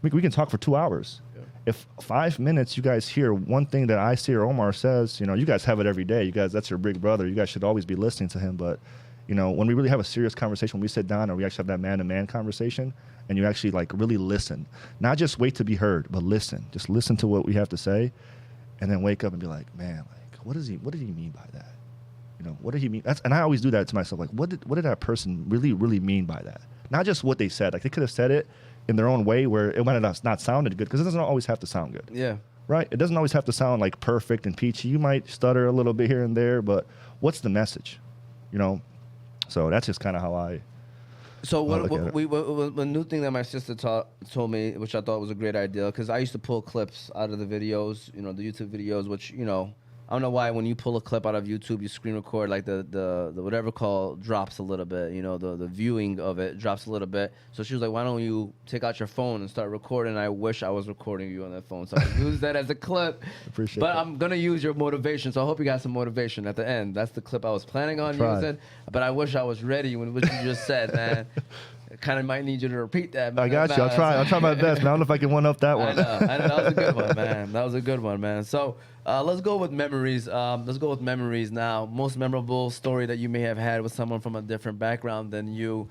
we can talk for 2 hours. Yeah. If 5 minutes you guys hear one thing that I say or Omar says, you know, you guys have it every day. You guys, that's your big brother. You guys should always be listening to him. But, you know, when we really have a serious conversation, when we sit down and we actually have that man-to-man conversation, and you actually like really listen, not just wait to be heard, but listen. Just listen to what we have to say, and then wake up and be like, man, like what did he mean by that? You know, what did he mean? And I always do that to myself. Like, what did that person really mean by that? Not just what they said. Like they could have said it in their own way where it might have not sounded good, because it doesn't always have to sound good. Yeah. Right? It doesn't always have to sound like perfect and peachy. You might stutter a little bit here and there, but what's the message? You know? So that's just kind of how I. So one new thing that my sister told me, which I thought was a great idea, because I used to pull clips out of the videos, you know, the YouTube videos, which, you know, I don't know why when you pull a clip out of YouTube, you screen record, like the whatever call drops a little bit, you know, the viewing of it drops a little bit. So she was like, why don't you take out your phone and start recording? I wish I was recording you on that phone, so I could use that as a clip. Appreciate but that. I'm going to use your motivation, so I hope you got some motivation at the end. That's the clip I was planning on using, but I wish I was ready with what you just said, man. Kind of might need you to repeat that, man. I got you. I'll try my best, man. I don't know if I can one up that one. I know. That was a good one, man. That was a good one, man. So let's go with memories. Let's go with memories now. Most memorable story that you may have had with someone from a different background than you.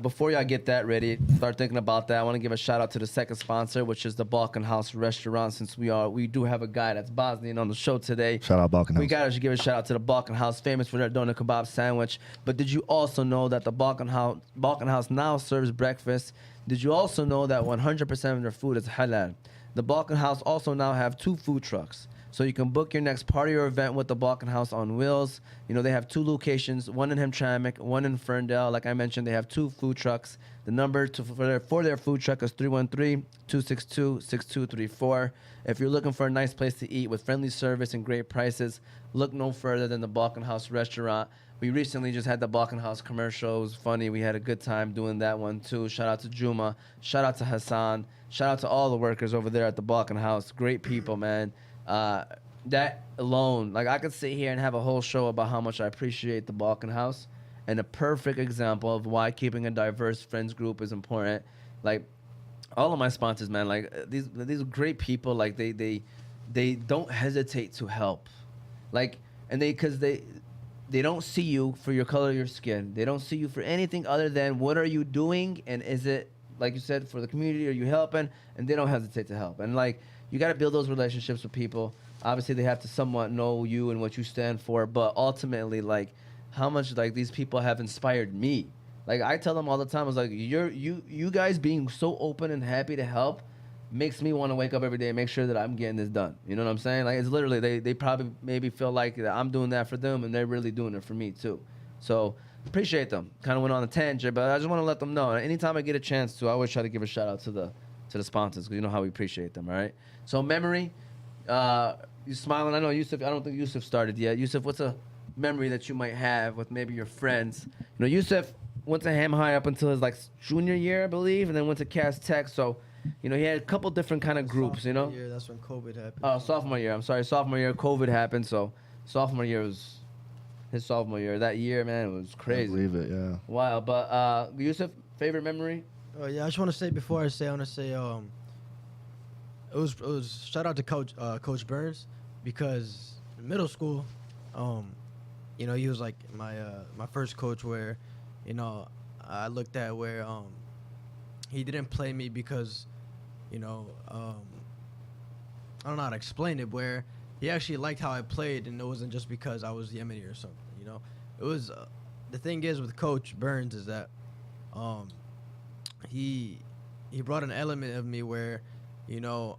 Before y'all get that ready, start thinking about that. I want to give a shout out to the second sponsor, which is the Balkan House Restaurant. Since we do have a guy that's Bosnian on the show today. Shout out Balkan House. We gotta give a shout out to the Balkan House, famous for their doner kebab sandwich. But did you also know that the Balkan House now serves breakfast? Did you also know that 100% of their food is halal? The Balkan House also now have 2 food trucks. So you can book your next party or event with the Balkan House on wheels. You know, they have 2 locations, one in Hamtramck, one in Ferndale. Like I mentioned, they have 2 food trucks. The number for their food truck is 313-262-6234. If you're looking for a nice place to eat with friendly service and great prices, look no further than the Balkan House Restaurant. We recently just had the Balkan House commercial. It was funny. We had a good time doing that one, too. Shout out to Juma. Shout out to Hassan. Shout out to all the workers over there at the Balkan House. Great people, man. That alone, like I could sit here and have a whole show about how much I appreciate the Balkan House, and a perfect example of why keeping a diverse friends group is important. Like all of my sponsors, man, like these great people, like they don't hesitate to help, like, and because they don't see you for your color of your skin. They don't see you for anything other than what are you doing, and is it, like you said, for the community, are you helping? And they don't hesitate to help. And like, you got to build those relationships with people. Obviously, they have to somewhat know you and what you stand for, but ultimately, like, how much like these people have inspired me. Like I tell them all the time, I was like, you guys being so open and happy to help makes me want to wake up every day and make sure that I'm getting this done. You know what I'm saying? Like, it's literally, they probably maybe feel like that I'm doing that for them, and they're really doing it for me too. So appreciate them. Kind of went on a tangent, but I just want to let them know. Anytime I get a chance to, I always try to give a shout out to the sponsors, because you know how we appreciate them, all right? So memory, you smiling. I know Yusuf, I don't think Yusuf started yet. Yusuf, what's a memory that you might have with maybe your friends? You know, Yusuf went to Ham High up until his like junior year, I believe, and then went to Cass Tech. So, you know, he had a couple different kind of groups, you know? Yeah, that's when COVID happened. Oh, sophomore year. I'm sorry, sophomore year, COVID happened. So sophomore year was his sophomore year. That year, man, it was I crazy. believe it, yeah. Wow. But Yusuf, favorite memory? Oh yeah, I just want to say before I say, I want to say it was shout out to Coach Burns, because in middle school, you know, he was like my first coach where, you know, I looked at where he didn't play me because, you know, I don't know how to explain it, where he actually liked how I played, and it wasn't just because I was Yemeni or something, you know. It was the thing is with Coach Burns is that he brought an element of me where, you know,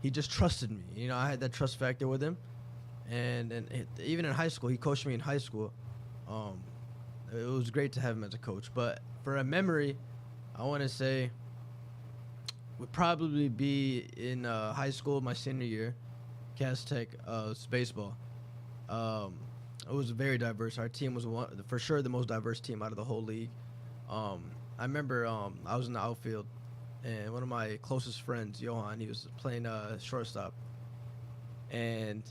he just trusted me. You know, I had that trust factor with him, and even in high school, he coached me in high school. It was great to have him as a coach. But for a memory, I want to say would probably be in high school, my senior year, Cass Tech, baseball. It was very diverse. Our team was for sure the most diverse team out of the whole league. I remember I was in the outfield, and one of my closest friends, Johan, he was playing shortstop. And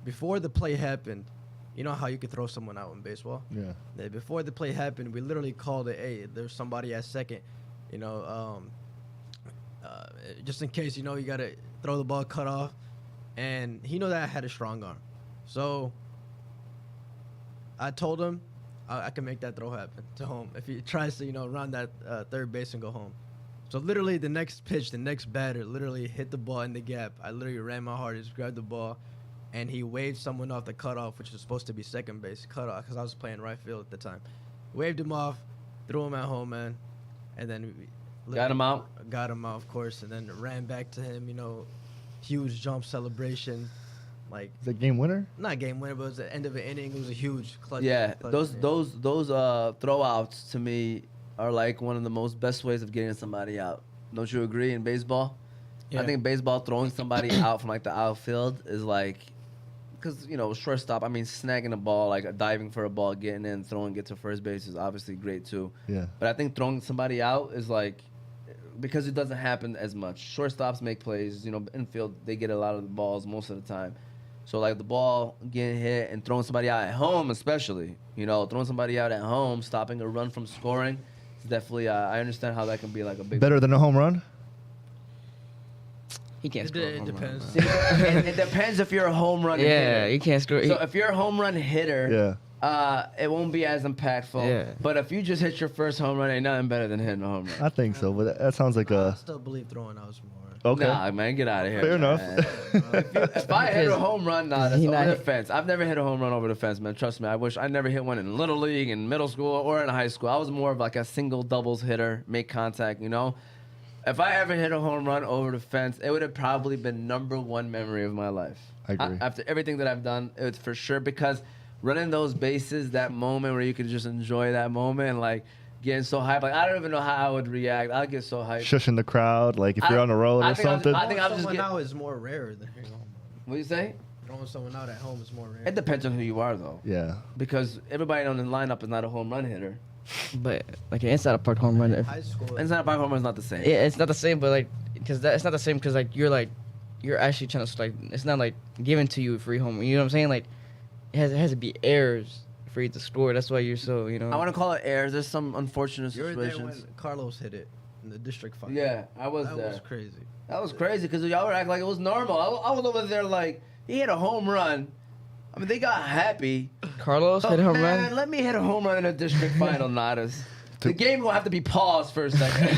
before the play happened, you know how you could throw someone out in baseball? Yeah. Before the play happened, we literally called it, hey, there's somebody at second, you know, just in case, you know, you got to throw the ball cut off. And he knew that I had a strong arm. So I told him I can make that throw happen to home if he tries to, you know, run that third base and go home. So literally the next pitch, the next batter literally hit the ball in the gap. I literally ran my hardest, grabbed the ball, and he waved someone off the cutoff, which was supposed to be second base cutoff, because I was playing right field at the time. Waved him off, threw him at home, man, and then Got him out? Got him out, of course, and then ran back to him, you know, huge jump celebration. Like, Is that game winner? not game winner, but it was the end of an inning. It was a huge clutch. Yeah, clutch those inning. those throwouts to me are like one of the most best ways of getting somebody out. Don't you agree? In baseball, Yeah. I think baseball throwing somebody out from like the outfield is like, because you know shortstop. I mean, snagging a ball, like diving for a ball, getting in, throwing it to first base is obviously great too. Yeah. But I think throwing somebody out is like, because it doesn't happen as much. Shortstops make plays. You know, infield they get a lot of the balls most of the time. So like the ball getting hit and throwing somebody out at home, especially, you know, throwing somebody out at home, stopping a run from scoring, it's definitely. I understand how that can be like a big. Better than a home run? He can't It, score. a it home run, depends. man. it depends if you're a home run Yeah, hitter. you can't score. So if you're a home run hitter, Yeah. it won't be as impactful. Yeah. But if you just hit your first home run, ain't nothing better than hitting a home run. I think so, but that sounds like I a... still believe throwing out is more. Okay. Nah, man, get out of here. Fair enough. man. If I hit a home run, nah, that's He over not the hit- fence. I've never hit a home run over the fence, man. Trust me. I wish I never hit one in little league, in middle school, or in high school. I was more of like a single doubles hitter, make contact, you know. If I ever hit a home run over the fence, it would have probably been #1 memory of my life. I agree. After everything that I've done, it's for sure, because running those bases, that moment where you could just enjoy that moment, and like getting so hyped. Like I don't even know how I would react. I'd get so hyped. Shushing the crowd, like if you're on a roll I or think I was- something. I think Throwing I'm just someone getting- out is more rare than hitting a home run. What do you say? Throwing someone out at home is more rare. It depends on who you are, though. Yeah. Because everybody on the lineup is not a home run hitter. But like an inside of park home run. In high school, Inside park home run is not the same. Yeah, it's not the same, but like, because it's not the same because like you're actually trying to like, it's not like given to you free home. You know what I'm saying? Like, it has to be errors for you to score. That's why you're so, you know. I want to call it errors. There's some unfortunate you were there situations. when Carlos hit it in the district final. Yeah, I was that there. was crazy. That was crazy because y'all were acting like it was normal. I was over there like, he hit a home run. I mean, they got happy. Carlos Oh, hit a home man, run. let me hit a home run in a district final, Nadis. The game will have to be paused for a second.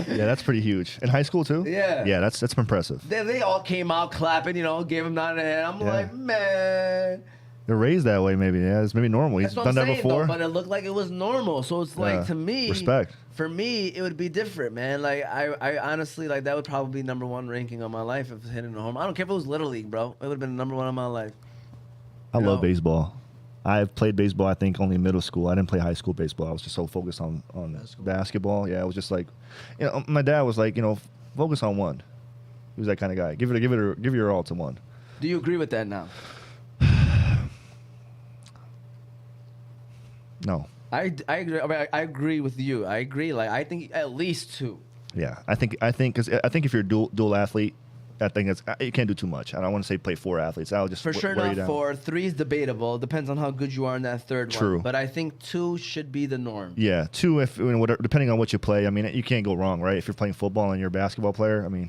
Yeah, that's pretty huge. In high school too? Yeah. Yeah, that's impressive. They all came out clapping, you know, gave him 9 and a half. I'm Yeah. like, man. There They're raised that way, maybe. Yeah, it's maybe normal. He's That's what done I'm that saying, before. though, but it looked like it was normal. So it's like, Yeah. to me, Respect. For me, it would be different, man. Like, I honestly, like, that would probably be #1 ranking on my life if hitting a home. I don't care if it was Little League, bro. It would have been #1 on my life. I You love know? baseball. I've played baseball, I think, only in middle school. I didn't play high school baseball. I was just so focused on basketball. Yeah, it was just like, my dad was like, focus on one. He was that kind of guy. Give your all to one. Do you agree with that now? No. I agree. I agree with you. I agree. Like, I think at least 2. Yeah, I think if you're a dual athlete, I think you can't do too much. I don't want to say play 4 athletes. I'll just For sure wear you not down. 4. 3 is debatable. Depends on how good you are in that third True. one. But I think 2 should be the norm. Yeah, 2 depending on what you play. I mean, you can't go wrong, right? If you're playing football and you're a basketball player, I mean,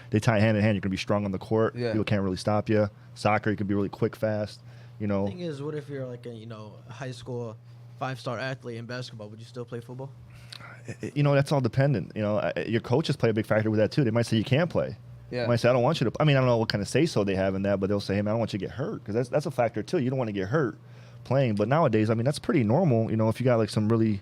they tie hand in hand. You're gonna be strong on the court. Yeah. People can't really stop you. Soccer, you can be really quick, fast. The thing is, what if you're like a high school 5-star athlete in basketball? Would you still play football? That's all dependent. Your coaches play a big factor with that too. They might say you can't play. Yeah. They might say I don't want you to. I mean, I don't know what kind of say so they have in that, but they'll say, hey man, I don't want you to get hurt, because that's a factor too. You don't want to get hurt playing. But nowadays, I mean, that's pretty normal. If you got like some really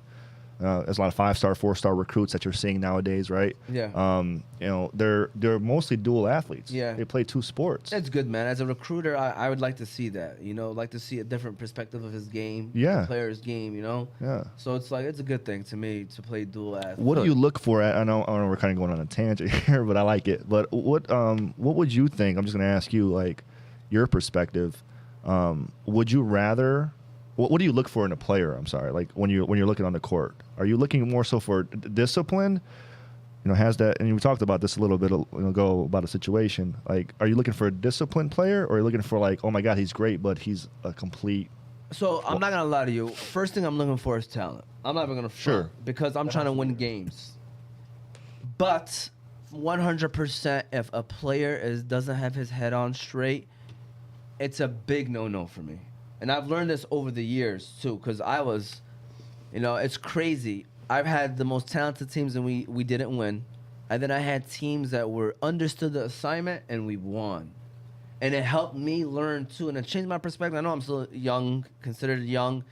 there's a lot of 5-star, 4-star recruits that you're seeing nowadays, right? Yeah. They're mostly dual athletes. Yeah. They play 2 sports. That's good, man. As a recruiter, I would like to see that. Like to see a different perspective of his game. Yeah. The player's game. Yeah. So it's like, it's a good thing to me to play dual athlete. What do you look for at? I know we're kind of going on a tangent here, but I like it. But what would you think? I'm just going to ask you, like, your perspective. Would you rather? What do you look for in a player? I'm sorry, like when you're looking on the court, are you looking more so for discipline? Has that? And we talked about this a little bit ago about a situation. Like, are you looking for a disciplined player, or are you looking for, like, oh my God, he's great, but he's a complete? So I'm not gonna lie to you. First thing I'm looking for is talent. I'm not even gonna front, Sure. because I'm trying to win games. But 100%, if a player doesn't have his head on straight, it's a big no-no for me. And I've learned this over the years too, because I was, it's crazy. I've had the most talented teams and we didn't win. And then I had teams that understood the assignment and we won. And it helped me learn too, and it changed my perspective. I know I'm still young, considered young,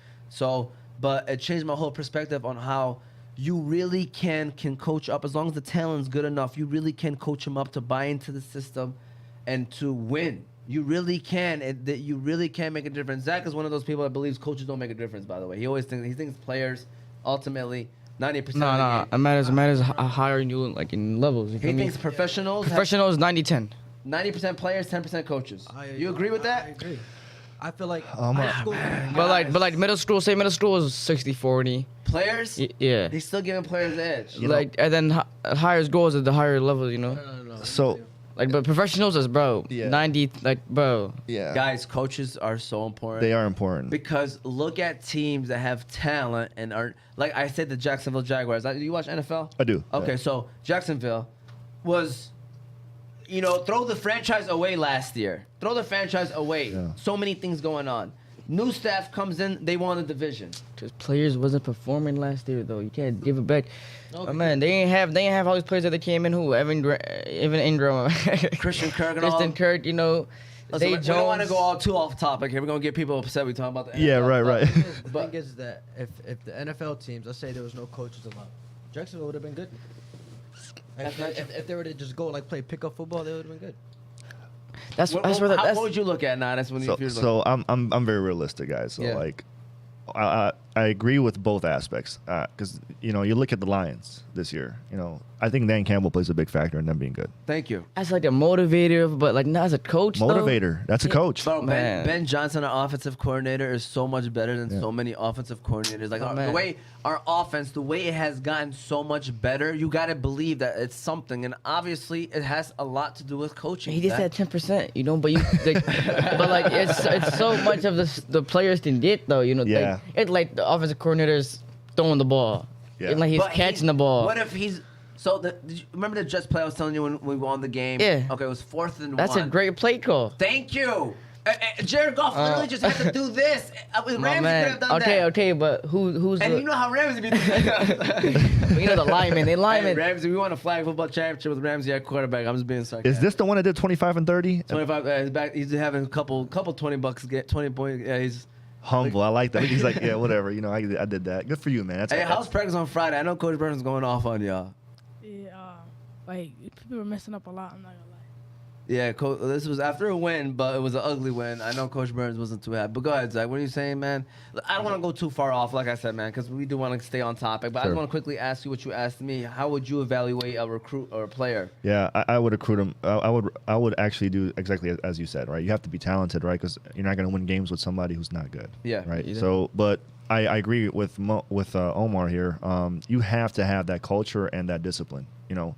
but it changed my whole perspective on how you really can coach up. As long as the talent's good enough, you really can coach them up to buy into the system and to win. You really can. You really can make a difference. Zach is one of those people that believes coaches don't make a difference, by the way. He thinks players ultimately 90% of the game. It matters higher you like in levels. You He feel me? thinks professionals 90-10. 90% players, 10% coaches. You agree with that? I agree. I feel like my- high school. But like middle school is 60-40. Players? Yeah. He's still giving players the edge. And then higher goals at the higher levels, No. So Like, but professionals is, bro, Yeah. 90, like, bro. yeah, Guys, coaches are so important. they are important. Because look at teams that have talent and are, like I said, the Jacksonville Jaguars. Do you watch NFL? I do. Okay, yeah. so Jacksonville was, throw the franchise away last year. Throw the franchise away. Yeah. So many things going on. New staff comes in, they won the division. Just players wasn't performing last year, though. You can't give it back. Okay. Oh, man, they ain't have all these players that they came in who, Evan Ingram, Christian Kirk and all. Kristen Kirk, Listen, Zay we don't want to Jones. go all too off topic here. We're going to get people upset. We talking about the Yeah, NFL. right. The But- thing is that if the NFL teams, let's say there was no coaches allowed, Jacksonville would have been good. That's not true. If they were to just go like play pickup football, they would have been good. That's What would you look at now? That's when So, if you're so I'm very realistic, guys. So Yeah. like, I agree with both aspects because you look at the Lions this year. I think Dan Campbell plays a big factor in them being good. Thank you. That's like a motivator, but like not as a coach. though. Motivator. That's a coach. Bro, Man. Ben Johnson, our offensive coordinator, is so much better than Yeah. so many offensive coordinators. Like Oh, the man. way our offense, the way it has gotten so much better, you got to believe that it's something. And obviously, it has a lot to do with coaching. He just Zach. had 10%, but but like it's so much of the players can get though, Yeah. Like, it's like the offensive coordinator's throwing the ball, Yeah. and like he's But catching the ball. What if he's so? Did you remember the Jets play I was telling you when we won the game? Yeah. Okay, it was 4th and That's 1. a great play call. Thank you. Jared Goff literally just had to do this. Ramsey My could man. have done that. Okay, but who's And the, you know how Ramsey be doing you know the linemen? They Hey, linemen. Ramsey, we won a flag football championship with Ramsey at quarterback. I'm just being sarcastic. Is this the one that did 25 and 30? 25? He's back. He's having a couple $20 get 20 points. Yeah, he's. Humble. I like that. He's like, yeah, whatever. You know, I did that. Good for you, man. Hey, how's practice on Friday? I know Coach Burns is going off on y'all. Yeah, like people were messing up a lot. I'm not gonna lie. Yeah, this was after a win, but it was an ugly win. I know Coach Burns wasn't too happy. But go ahead, Zach. What are you saying, man? I don't want to go too far off, like I said, man, because we do want to stay on topic. But I Sure. just want to quickly ask you what you asked me. How would you evaluate a recruit or a player? Yeah, I would recruit him. I would actually do exactly as you said, right? You have to be talented, right? Because you're not going to win games with somebody who's not good. Yeah. Right. Either. So, but I agree with Omar here. You have to have that culture and that discipline. You know,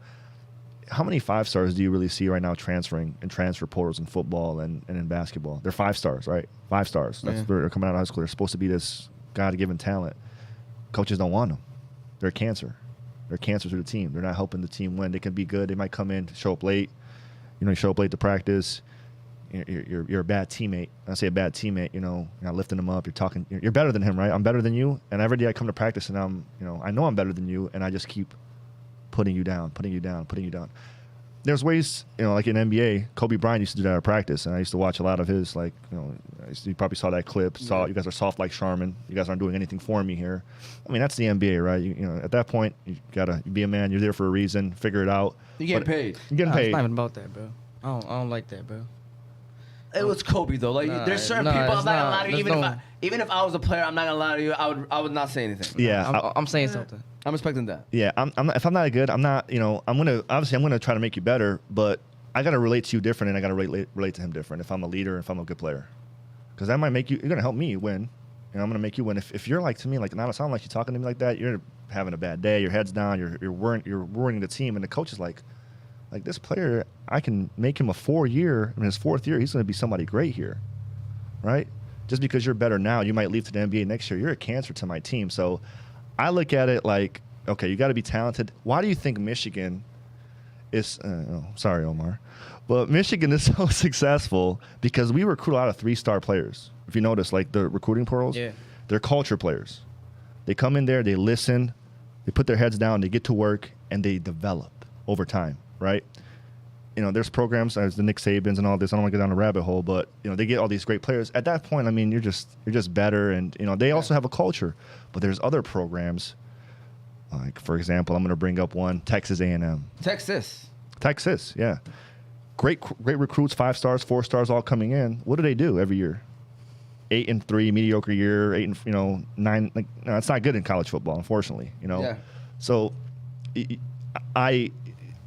how many 5-stars do you really see right now transferring in transfer portals in football and in basketball? They're 5 stars, right? 5 stars. That's they're coming out of high school. They're supposed to be this God-given talent. Coaches don't want them. They're a cancer. They're a cancer to the team. They're not helping the team win. They can be good. They might come in, show up late. You show up late to practice. You're a bad teammate. I say a bad teammate. You're not lifting them up. You're talking. You're better than him, right? I'm better than you. And every day I come to practice and I know I'm better than you, and I just keep putting you down. There's ways, like in NBA, Kobe Bryant used to do that at practice, and I used to watch a lot of his, you probably saw that clip. You guys are soft like Charmin. You guys aren't doing anything for me here. I mean, that's the NBA, right? You at that point, you gotta be a man. You're there for a reason. Figure it out. You get paid. You're getting Nah, paid. It's not even about that, bro. I don't like that, bro. It was Kobe though. Like there's certain people. I'm not gonna lie to you. Even if I was a player, I'm not gonna lie to you. I would not say anything. Yeah, I'm saying something. I'm expecting that. Yeah, I'm not, if I'm not good, I'm not. I'm gonna try to make you better, but I gotta relate to you different, and I gotta relate to him different. If I'm a leader, if I'm a good player, because that might make you. You're gonna help me win, and I'm gonna make you win. If you're like to me, like not sound like you talking to me like that, you're having a bad day. Your head's down. You're worrying the team, and the coach is like this player, I can make him a 4-year. In his 4th year, he's gonna be somebody great here, right? Just because you're better now, you might leave to the NBA next year. You're a cancer to my team. So I look at it like, okay, you got to be talented. Why do you think Michigan is sorry, Omar, but Michigan is so successful? Because we recruit a lot of 3-star players. If you notice, like the recruiting portals, they're culture players. They come in there, they listen, they put their heads down, they get to work, and they develop over time, right? There's programs as the Nick Sabans and all this. I don't want to get down a rabbit hole, but they get all these great players. At that point, I mean, you're just better, and they also have a culture. But there's other programs, like for example, I'm going to bring up one: Texas A&M. Texas, yeah, great recruits, 5 stars, 4 stars, all coming in. What do they do every year? 8-3, mediocre year. 9. Like, no, it's not good in college football, unfortunately. Yeah. So I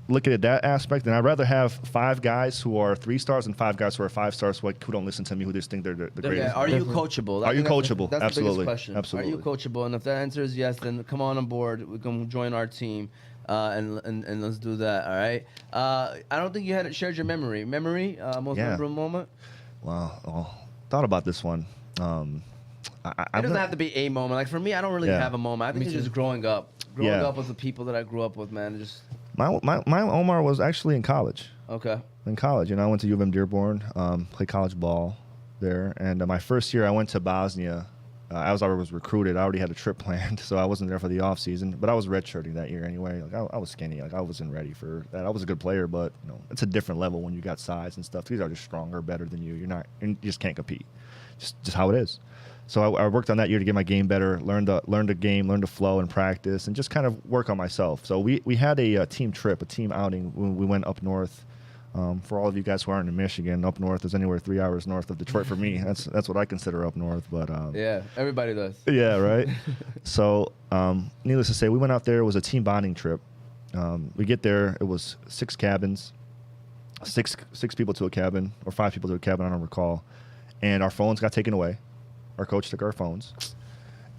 look at it that aspect, and I'd rather have 5 guys who are 3 stars and 5 guys who are 5 stars who don't listen to me, who just think they're the greatest. Yeah. Are you coachable? Are you coachable? That's Absolutely. the biggest question. Absolutely. Are you coachable? And if the answer is yes, then come on board. We can join our team, and let's do that. All right. I don't think you had shared your memory. Most memorable moment. Wow. Thought about this one. It doesn't have to be a moment. Like for me, I don't really have a moment. I think it's just growing up. Growing up with the people that I grew up with, man. Just My Omar was actually in college. okay. In college, I went to U of M Dearborn, played college ball there, and my first year I went to Bosnia. I was recruited. I already had a trip planned, so I wasn't there for the off season. But I was redshirting that year anyway. Like I was skinny. Like I wasn't ready for that. I was a good player, but it's a different level when you got size and stuff. These are just stronger, better than you. You just can't compete. Just how it is. So I worked on that year to get my game better, learn the game, learn the flow and practice, and just kind of work on myself. So we had a team trip, a team outing when we went up north. For all of you guys who aren't in Michigan, up north is anywhere 3 hours north of Detroit for me. That's what I consider up north. But Yeah, everybody does. yeah, right. So needless to say, we went out there. It was a team bonding trip. We get there. It was 6 cabins, six people to a cabin, or 5 people to a cabin. I don't recall. And our phones got taken away. Our coach took our phones,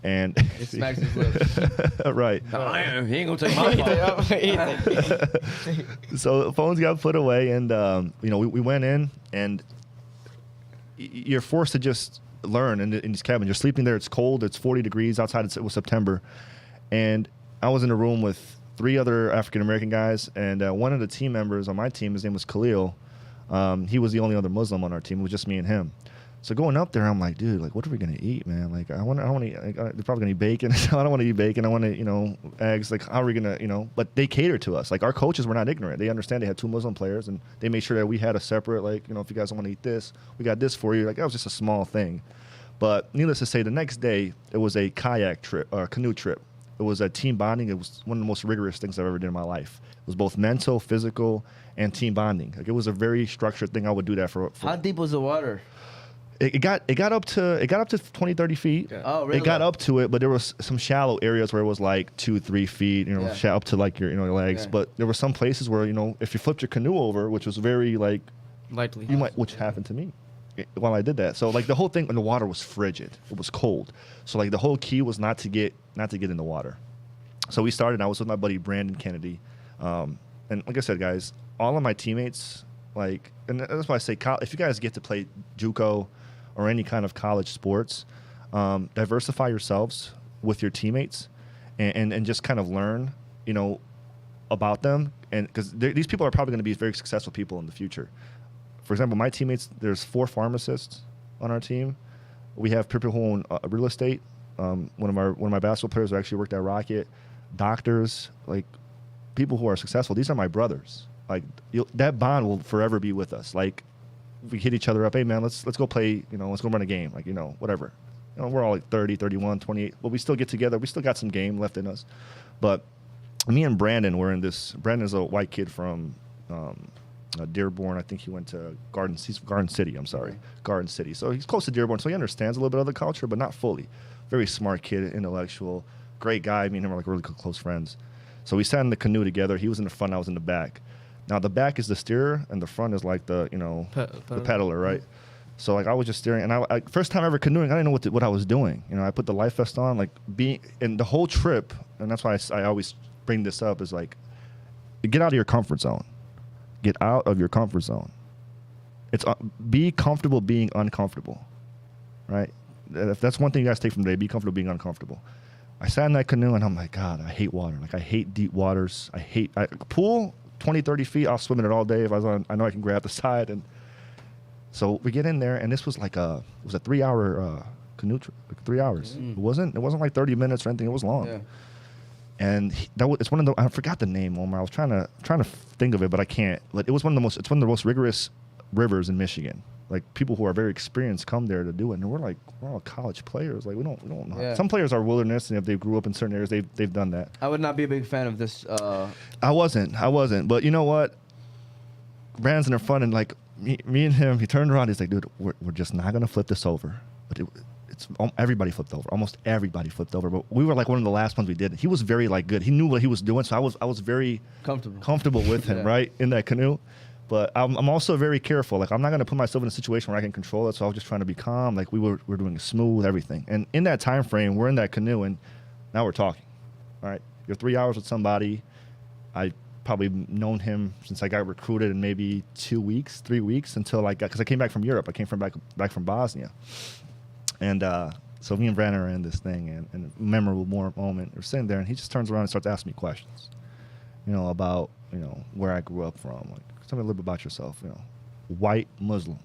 and It smacks his lips. right. He ain't gonna take my phone. So phones got put away, and we went in, and you're forced to just learn in these cabins. You're sleeping there. It's cold. It's 40 degrees outside. It was September, and I was in a room with 3 other African American guys, and one of the team members on my team, his name was Khalil. He was the only other Muslim on our team. It was just me and him. So going up there, I'm like, dude, like, what are we gonna eat, man? Like, I want to eat. Like, they're probably gonna eat bacon. I don't want to eat bacon. I want to, eggs. Like, how are we gonna, But they cater to us. Like, our coaches were not ignorant. They understand they had 2 Muslim players, and they made sure that we had a separate, like, if you guys don't want to eat this, we got this for you. Like, that was just a small thing. But needless to say, the next day it was a kayak trip or canoe trip. It was a team bonding. It was one of the most rigorous things I've ever did in my life. It was both mental, physical, and team bonding. Like, it was a very structured thing. I would do that for How deep was the water? It got up to 20, 30 feet. Yeah. Oh, really? It got up to it, but there was some shallow areas where it was like 2, 3 feet, up to like your legs. Yeah. But there were some places where, if you flipped your canoe over, which was very like Likely. which happened to me while I did that. So like the whole thing, and the water was frigid. It was cold. So like the whole key was not to get in the water. So we started. I was with my buddy Brandon Kennedy, and like I said, guys, all of my teammates, like, and that's why I say, if you guys get to play JUCO or any kind of college sports, diversify yourselves with your teammates, and just kind of learn, about them, and because these people are probably going to be very successful people in the future. For example, my teammates, there's 4 pharmacists on our team. We have people who own real estate. One of my basketball players who actually worked at Rocket. Doctors, like people who are successful. These are my brothers. Like that bond will forever be with us. Like we hit each other up. Hey man, let's go play. Let's go run a game. Like whatever. We're all like 30, 31, 28. But we still get together. We still got some game left in us. But me and Brandon were in this. Brandon's a white kid from Dearborn. I think he went to Garden City. I'm sorry, Garden City. So he's close to Dearborn, so he understands a little bit of the culture, but not fully. Very smart kid, intellectual, great guy. Me and him are like really close friends. So we sat in the canoe together. He was in the front, I was in the back. Now the back is the steerer, and the front is like the the peddler, right? So like I was just steering, and I first time ever canoeing, I didn't know what I was doing. I put the life vest on, like and the whole trip, and that's why I always bring this up is like, get out of your comfort zone. Get out of your comfort zone. It's be comfortable being uncomfortable, right? If that's one thing you guys take from today, be comfortable being uncomfortable. I sat in that canoe and I'm like, God, I hate water. Like I hate deep waters. Pool 20, 30 feet. I'll swim in it all day if I know I can grab the side. And so we get in there, and this was like it was a 3-hour canoe trip, like 3 hours. It wasn't like 30 minutes or anything. It was long. Yeah. And it's one of the, I forgot the name, Omar. I was trying to think of it, but I can't. But it's one of the most rigorous rivers in Michigan. Like people who are very experienced come there to do it, and we're all college players. Like we don't know. Yeah. Some players are wilderness, and if they grew up in certain areas, they've done that. I would not be a big fan of this. I wasn't. But you know what? Brandon's in the front, and like me and him, he turned around. He's like, dude, we're just not gonna flip this over. But everybody flipped over. Almost everybody flipped over. But we were like one of the last ones we did. He was very like good. He knew what he was doing, so I was very comfortable with him, right, in that canoe. But I'm also very careful. Like I'm not gonna put myself in a situation where I can control it. So I was just trying to be calm. Like we're doing smooth everything. And in that time frame, we're in that canoe, and now we're talking. All right, you're 3 hours with somebody. I probably known him since I got recruited in maybe 2 weeks, 3 weeks until because I came back from Europe. I came back from Bosnia. And so me and Brandon are in this thing, and a memorable moment. We're sitting there, and he just turns around and starts asking me questions, about, where I grew up from. Like, tell me a little bit about yourself, White Muslim.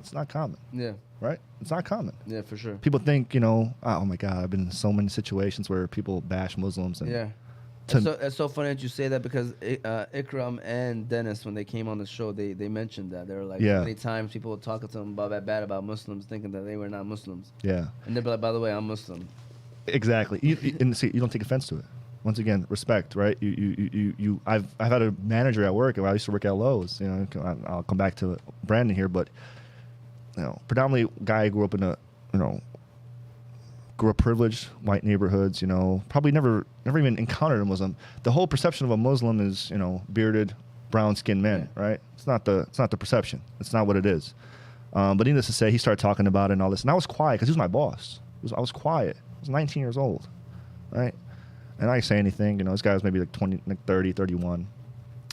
It's not common. Yeah. Right? It's not common. Yeah, for sure. People think, oh my God, I've been in so many situations where people bash Muslims. And yeah. It's so funny that you say that because Ikram and Dennis, when they came on the show, they mentioned that. They were like, many times people would talk to them bad about Muslims, thinking that they were not Muslims. Yeah. And they'd be like, by the way, I'm Muslim. Exactly. And see, you don't take offense to it. Once again, respect, right? I've had a manager at work. I used to work at Lowe's. I'll come back to Brandon here, but predominantly guy grew up in grew up privileged, white neighborhoods. Probably never even encountered a Muslim. The whole perception of a Muslim is bearded, brown-skinned men, right? It's not the perception. It's not what it is. But needless to say, he started talking about it and all this, and I was quiet because he was my boss. I was quiet. I was 19 years old, right? And I didn't say anything. This guy was maybe like 20, like 30, 31.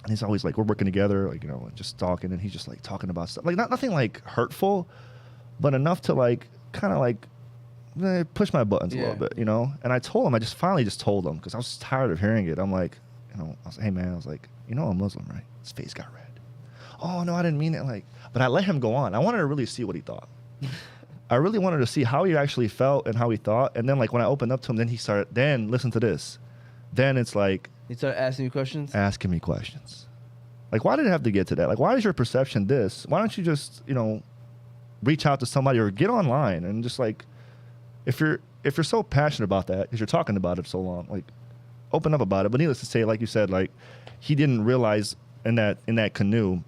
And he's always like, we're working together, like, just talking. And he's just like talking about stuff. Like, nothing like hurtful, but enough to like kind of like push my buttons a little bit, And I told him, I finally told him because I was tired of hearing it. I'm like, I was like, hey man, I was like, I'm Muslim, right? His face got red. oh no, I didn't mean it. Like, but I let him go on. I wanted to really see what he thought. I really wanted to see how he actually felt and how he thought. And then like when I opened up to him, then he started. Then listen to this. Then it's like He started asking you questions. asking me questions. Like, why did it have to get to that? Like, why is your perception this? Why don't you just, reach out to somebody or get online and just like, if you're so passionate about that because you're talking about it so long, like, open up about it. But needless to say, like you said, like, he didn't realize in that canoe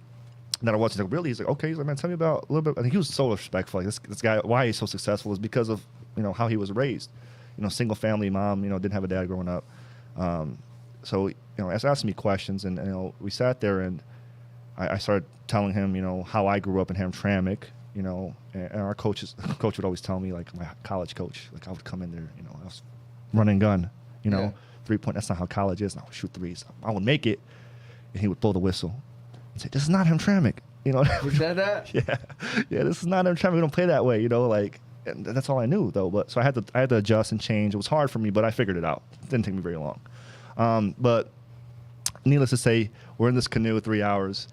that I wasn't like, really. He's like, okay. He's like, man, tell me about a little bit. I think he was so respectful. Like this guy, why he's so successful is because of how he was raised. Single family mom. Didn't have a dad growing up. So asking me questions, and we sat there, and I started telling him how I grew up in Hamtramck. And our coach would always tell me, like, my college coach, like, I would come in there, I was running gun, Yeah. 3-point. That's not how college is. And I would shoot threes. I would make it, and he would blow the whistle and say, "This is not Hamtramck." He said that? Yeah. This is not Hamtramck. We don't play that way. Like, and that's all I knew though. But so I had to adjust and change. It was hard for me, but I figured it out. It didn't take me very long. But needless to say, we're in this canoe 3 hours.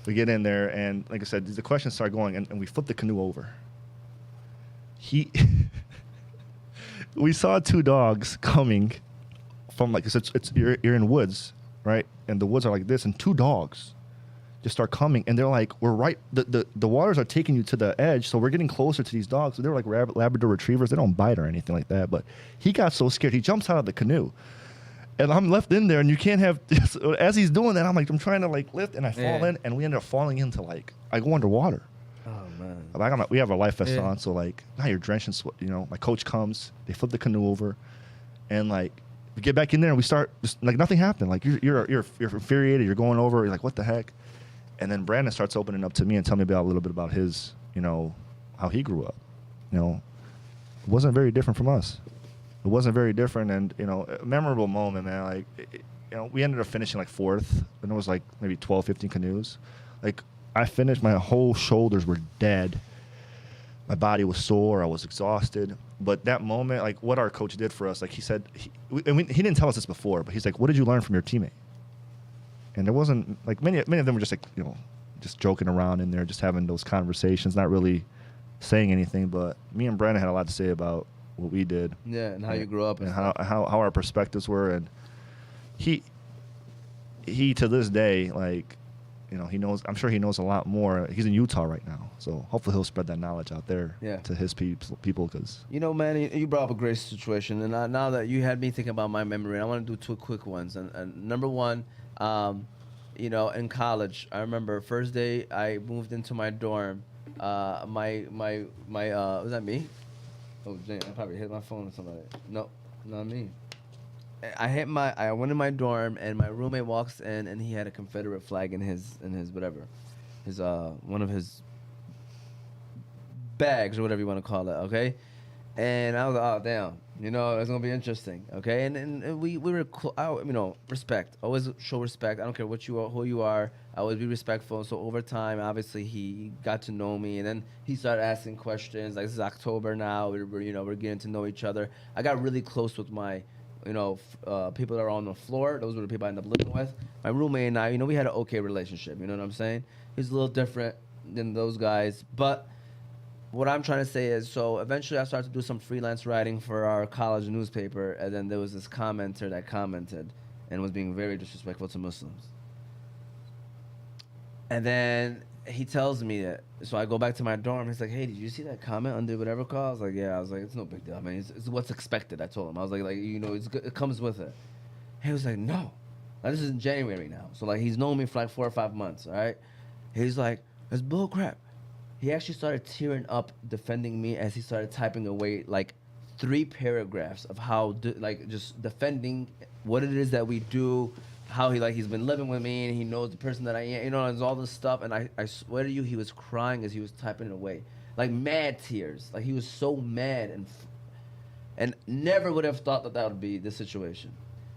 We get in there, and like I said, the questions start going, and we flip the canoe over. We saw 2 dogs coming from, like, you're in woods, right? And the woods are like this, and 2 dogs just start coming, and they're like, we're right, the waters are taking you to the edge, so we're getting closer to these dogs. So they're like Labrador retrievers. They don't bite or anything like that, but he got so scared, he jumps out of the canoe. And I'm left in there, and you can't have, as he's doing that, I'm trying to like lift, and I fall in, and we end up falling into, like, I go underwater. Oh man. We have our life vest on, so like, now you're drenched in sweat. My coach comes, they flip the canoe over, and like, we get back in there, and we start just like nothing happened. Like you're infuriated, you're going over, you're like, what the heck? And then Brandon starts opening up to me and telling me about a little bit about his, how he grew up. It wasn't very different from us. It wasn't very different, and a memorable moment, man. Like, we ended up finishing like 4th, and it was like maybe 12, 15 canoes. Like, I finished, my whole shoulders were dead. My body was sore. I was exhausted. But that moment, like, what our coach did for us, like, he said, he didn't tell us this before, but he's like, "What did you learn from your teammate?" And there wasn't, like, many of them were just like, just joking around in there, just having those conversations, not really saying anything. But me and Brandon had a lot to say about what we did. Yeah, and how you grew up, and how our perspectives were. And he to this day, like, he knows. I'm sure he knows a lot more. He's in Utah right now, so hopefully he'll spread that knowledge out there to his people. Because man, you brought up a great situation, and now that you had me thinking about my memory, I want to do 2 quick ones. And number one, in college, I remember first day I moved into my dorm. My was that me? Oh, dang, I probably hit my phone or somebody. No, not me. I went in my dorm, and my roommate walks in, and he had a Confederate flag in his whatever, his one of his bags or whatever you want to call it. Okay, and I was like, oh damn, it's gonna be interesting. Okay, and we were respect. Always show respect. I don't care what you are, who you are. I always be respectful. So over time, obviously, he got to know me, and then he started asking questions. Like, this is October now. We're getting to know each other. I got really close with my, people that are on the floor. Those were the people I ended up living with. My roommate and I, we had an okay relationship. You know what I'm saying? He's a little different than those guys, but what I'm trying to say is, so eventually I started to do some freelance writing for our college newspaper, and then there was this commenter that commented and was being very disrespectful to Muslims. And then he tells me that, so I go back to my dorm. He's like, "Hey, did you see that comment under whatever call?" I was like, "Yeah." I was like, "It's no big deal. I mean, it's what's expected." I told him. I was like, it's good. It comes with it. He was like, "No." Now, this is in January now, so like he's known me for like 4 or 5 months. All right. He's like, "It's bull crap." He actually started tearing up defending me as he started typing away like 3 paragraphs of how just defending what it is that we do, how he's been living with me and he knows the person that I am, and all this stuff. And I swear to you, he was crying as he was typing it away, like mad tears. Like, he was so mad and never would have thought that would be the situation.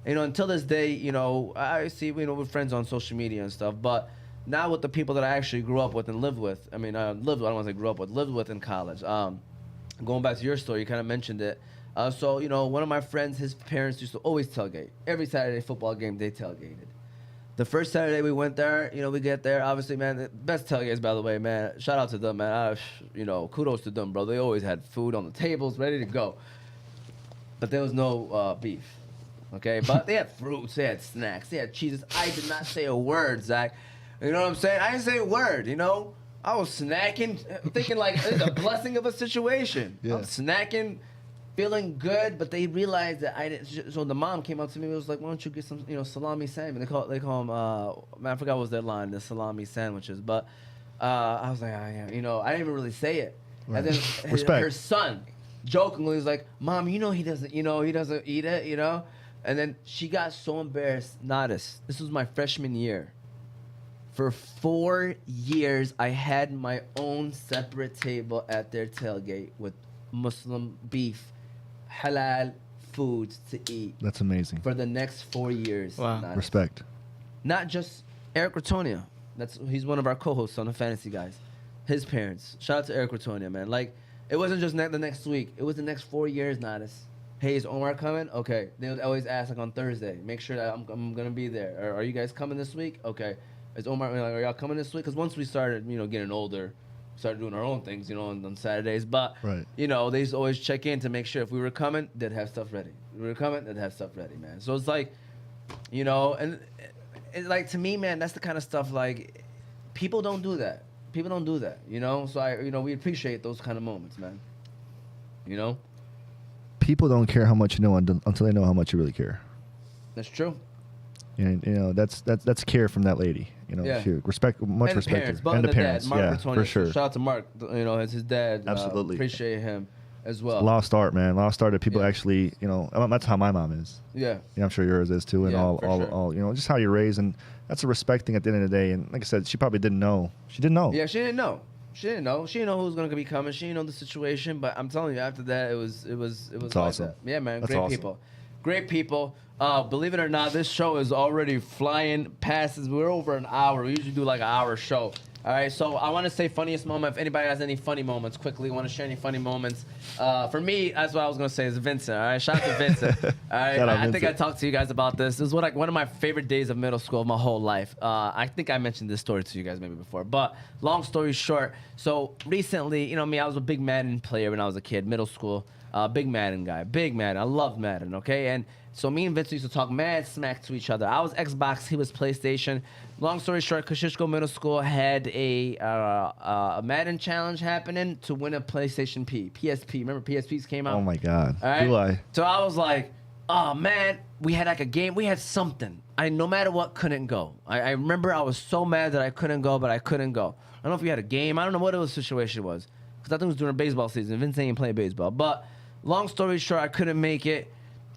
Until this day, I see, we're friends on social media and stuff, but now with the people that I actually grew up with and lived with, I don't want to say grew up with, lived with in college. Going back to your story, you kind of mentioned it. So, one of my friends, his parents used to always tailgate. Every Saturday football game, they tailgated. The first Saturday we went there, we get there. Obviously, man, the best tailgates, by the way, man. Shout out to them, man. Kudos to them, bro. They always had food on the tables, ready to go. But there was no beef, okay? But they had fruits, they had snacks, they had cheeses. I did not say a word, Zach. You know what I'm saying? I didn't say a word, I was snacking, thinking like it's a blessing of a situation. Yeah. I'm snacking, feeling good, but they realized that I didn't. So the mom came up to me and was like, "Why don't you get some, salami sandwich?" They call them. Man, I forgot what was their line, the salami sandwiches. But I was like, I didn't even really say it. Right. And then Respect. her son jokingly was like, "Mom, he doesn't eat it, And then she got so embarrassed. Nadis, this was my freshman year. For 4 years, I had my own separate table at their tailgate with Muslim beef, halal foods to eat. That's amazing. For the next 4 years. Wow. Nadis. Respect. Not just Eric Ratonia. He's one of our co-hosts on the Fantasy Guys. His parents. Shout out to Eric Ratonia, man. Like, it wasn't just the next week. It was the next 4 years, Nadis. Hey, is Omar coming? Okay. They would always ask, like, on Thursday. Make sure that I'm going to be there. Or, are you guys coming this week? Okay. Is Omar, are y'all coming this week? Because once we started, getting older, we started doing our own things, on Saturdays. But, Right. they used to always check in to make sure if we were coming, they'd have stuff ready. If we were coming, they'd have stuff ready, man. So it's like, and it's like, to me, man, that's the kind of stuff, like, people don't do that. People don't do that, So we appreciate those kind of moments, man. People don't care how much you know until they know how much you really care. That's true. And that's care from that lady. Yeah. She respect, much And the respect parents, her. but And the dad, parents, Mark yeah, Ratonia. for sure. Shout out to Mark, as his dad. Absolutely. Appreciate him as well. Lost art, man. Lost art that people Yeah. actually, that's how my mom is. Yeah. I'm sure yours is too, and Yeah, all, for all, sure. all, just how you're raised, and that's a respect thing at the end of the day. And like I said, she probably didn't know. She didn't know. Yeah, she didn't know. She didn't know who was gonna be coming. She didn't know the situation. But I'm telling you, after that, it was like awesome. that. Yeah, man. That's Great awesome. people. Great people. Believe it or not, this show is already flying past. We're over an hour. We usually do like an hour show. All right, so I want to say funniest moment. If anybody has any funny moments, quickly want to share any funny moments. For me, that's what I was gonna say is Vincent. All right, shout out to Vincent. All right, Shout out I think I Vincent. talked to you guys about this. This is one of my favorite days of middle school of my whole life. I think I mentioned this story to you guys maybe before, but long story short. So recently, me, I was a big Madden player when I was a kid, middle school. Big Madden guy, big Madden. I loved Madden. Okay, and so me and Vince used to talk mad smack to each other. I was Xbox, he was PlayStation. Long story short, Kosciuszko Middle School had a Madden challenge happening to win a PlayStation PSP. Remember PSPs came out? Oh my God. All right? Do I? So I was like, oh man, we had like a game. We had something. I no matter what couldn't go. I remember I was so mad that I couldn't go, but I couldn't go. I don't know if we had a game. I don't know what the situation was. Because I think it was during baseball season. Vince ain't playing baseball. But long story short, I couldn't make it.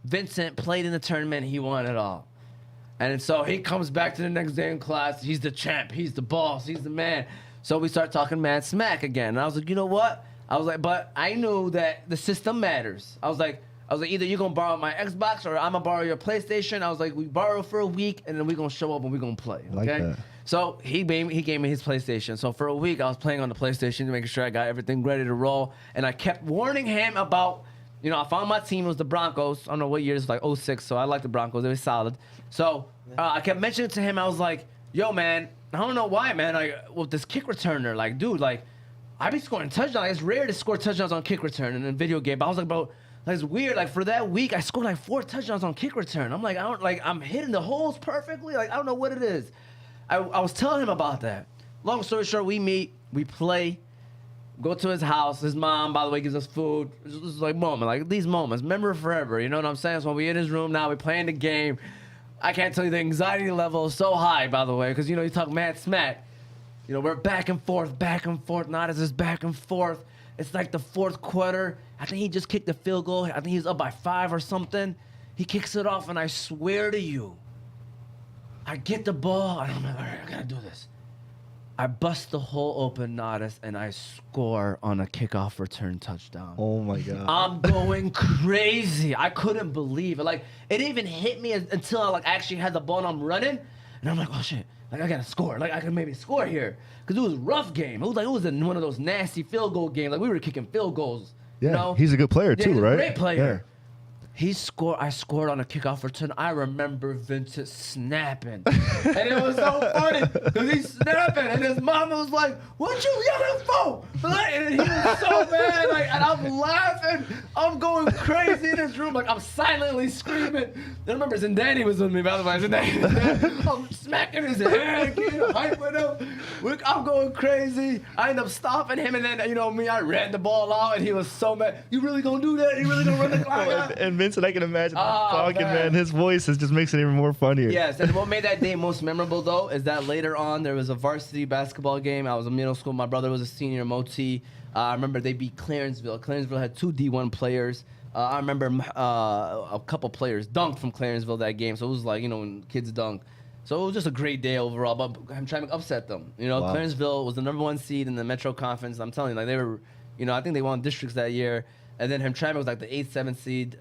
Vincent played in the tournament. He won it all. And so he comes back to the next day in class. He's the champ. He's the boss. He's the man. So we start talking mad smack again. And I was like, you know what? I was like, but I knew that the system matters. I was like, either you're going to borrow my Xbox or I'm going to borrow your PlayStation. I was like, we borrow for a week, and then we're going to show up and we're going to play. I like Okay? that. So he gave me his PlayStation. So for a week, I was playing on the PlayStation, making sure I got everything ready to roll. And I kept warning him about, I found my team. It was the Broncos. I don't know what year. It was like 06, so I like the Broncos. They were solid. So I kept mentioning to him, I was like, yo, man, I don't know why, man. Like, with this kick returner, like, dude, like, I be scoring touchdowns. It's rare to score touchdowns on kick return in a video game. But I was like, bro, like, it's weird. Like, for that week, I scored like 4 touchdowns on kick return. I'm like, I'm hitting the holes perfectly. Like, I don't know what it is. I was telling him about that. Long story short, we meet, we play, go to his house. His mom, by the way, gives us food. This is like moment, like these moments, remember forever. You know what I'm saying? So when we in his room now, we playing the game. I can't tell you the anxiety level is so high, by the way, because you talk mad smack. We're back and forth, not as this back and forth. It's like the fourth quarter. I think he just kicked the field goal. I think he's up by 5 or something. He kicks it off, and I swear to you, I get the ball, and I'm like, all right, I gotta do this. I bust the hole open, Nadis, and I score on a kickoff return touchdown. Oh my God. I'm going crazy. I couldn't believe it. Like, it didn't even hit me until I actually had the ball and I'm running, and I'm like, oh shit, like I gotta score. Like I could maybe score here, because it was a rough game. It was in one of those nasty field goal games. Like we were kicking field goals. Yeah, he's a good player too, he's right? A great player. I scored on a kickoff return. I remember Vincent snapping. And it was so funny because he's snapping and his mama was like, what you yelling for? Like, and he was so mad. Like, and I'm laughing. I'm going crazy in his room. Like, I'm silently screaming. And I remember Zendani was with me, by the way. Zendani. I'm smacking his head, getting hype with him. I'm going crazy. I end up stopping him. And then, you know me, I ran the ball out. And he was so mad. You really gonna do that? You really gonna run the clock out? And Vincent, I can imagine Oh, talking, man. man. His voice just makes it even more funnier. Yes, and what made that day most memorable, though, is that later on there was a varsity basketball game. I was in middle school. My brother was a senior, Moti. I remember they beat Clarenceville. Clarenceville had 2 D1 players. I remember a couple players dunked from Clarenceville that game. So it was like, you know, when kids dunk. So it was just a great day overall. But I'm trying to upset them. You know, Wow. Clarenceville was the #1 seed in the Metro Conference. I'm telling you, like, they were, you know, I think they won districts that year. And then Hamtramck was like the 8th, 7th seed.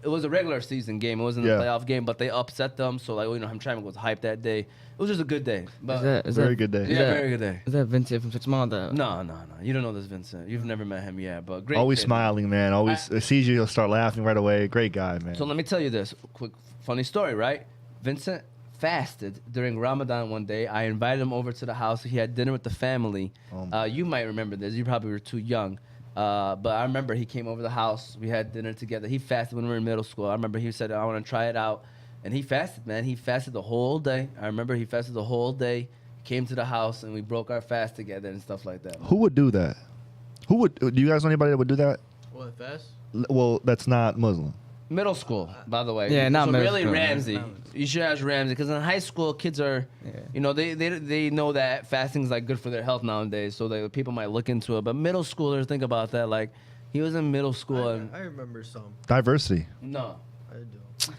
It was a regular season game. It wasn't a playoff game, but they upset them. So, like, you know, Hamtramck was hyped that day. It was just a good day. But Very good day. Yeah, very good day. Is that Vincent from 6 Mile? No. You don't know this Vincent. You've never met him yet, but great. Always kid. smiling, man. Always sees you, he'll start laughing right away. Great guy, man. So let me tell you this quick funny story, right? Vincent fasted during Ramadan one day. I invited him over to the house. He had dinner with the family. You might remember this. You probably were too young. But I remember he came over the house. We had dinner together. He fasted when we were in middle school. I remember he said, I want to try it out. And he fasted, man. He fasted the whole day. I remember he fasted the whole day. Came to the house and we broke our fast together and stuff like that. Who would do that? Do you guys know anybody that would do that? What, fast? Well, that's not Muslim. Middle school, by the way. Yeah, not so middle really school. Ramsey. You should ask Ramsey because in high school, kids are, you know, they know that fasting's like good for their health nowadays. So like, people might look into it. But middle schoolers, think about that. Like, he was in middle school and I remember some. Diversity. no, I do.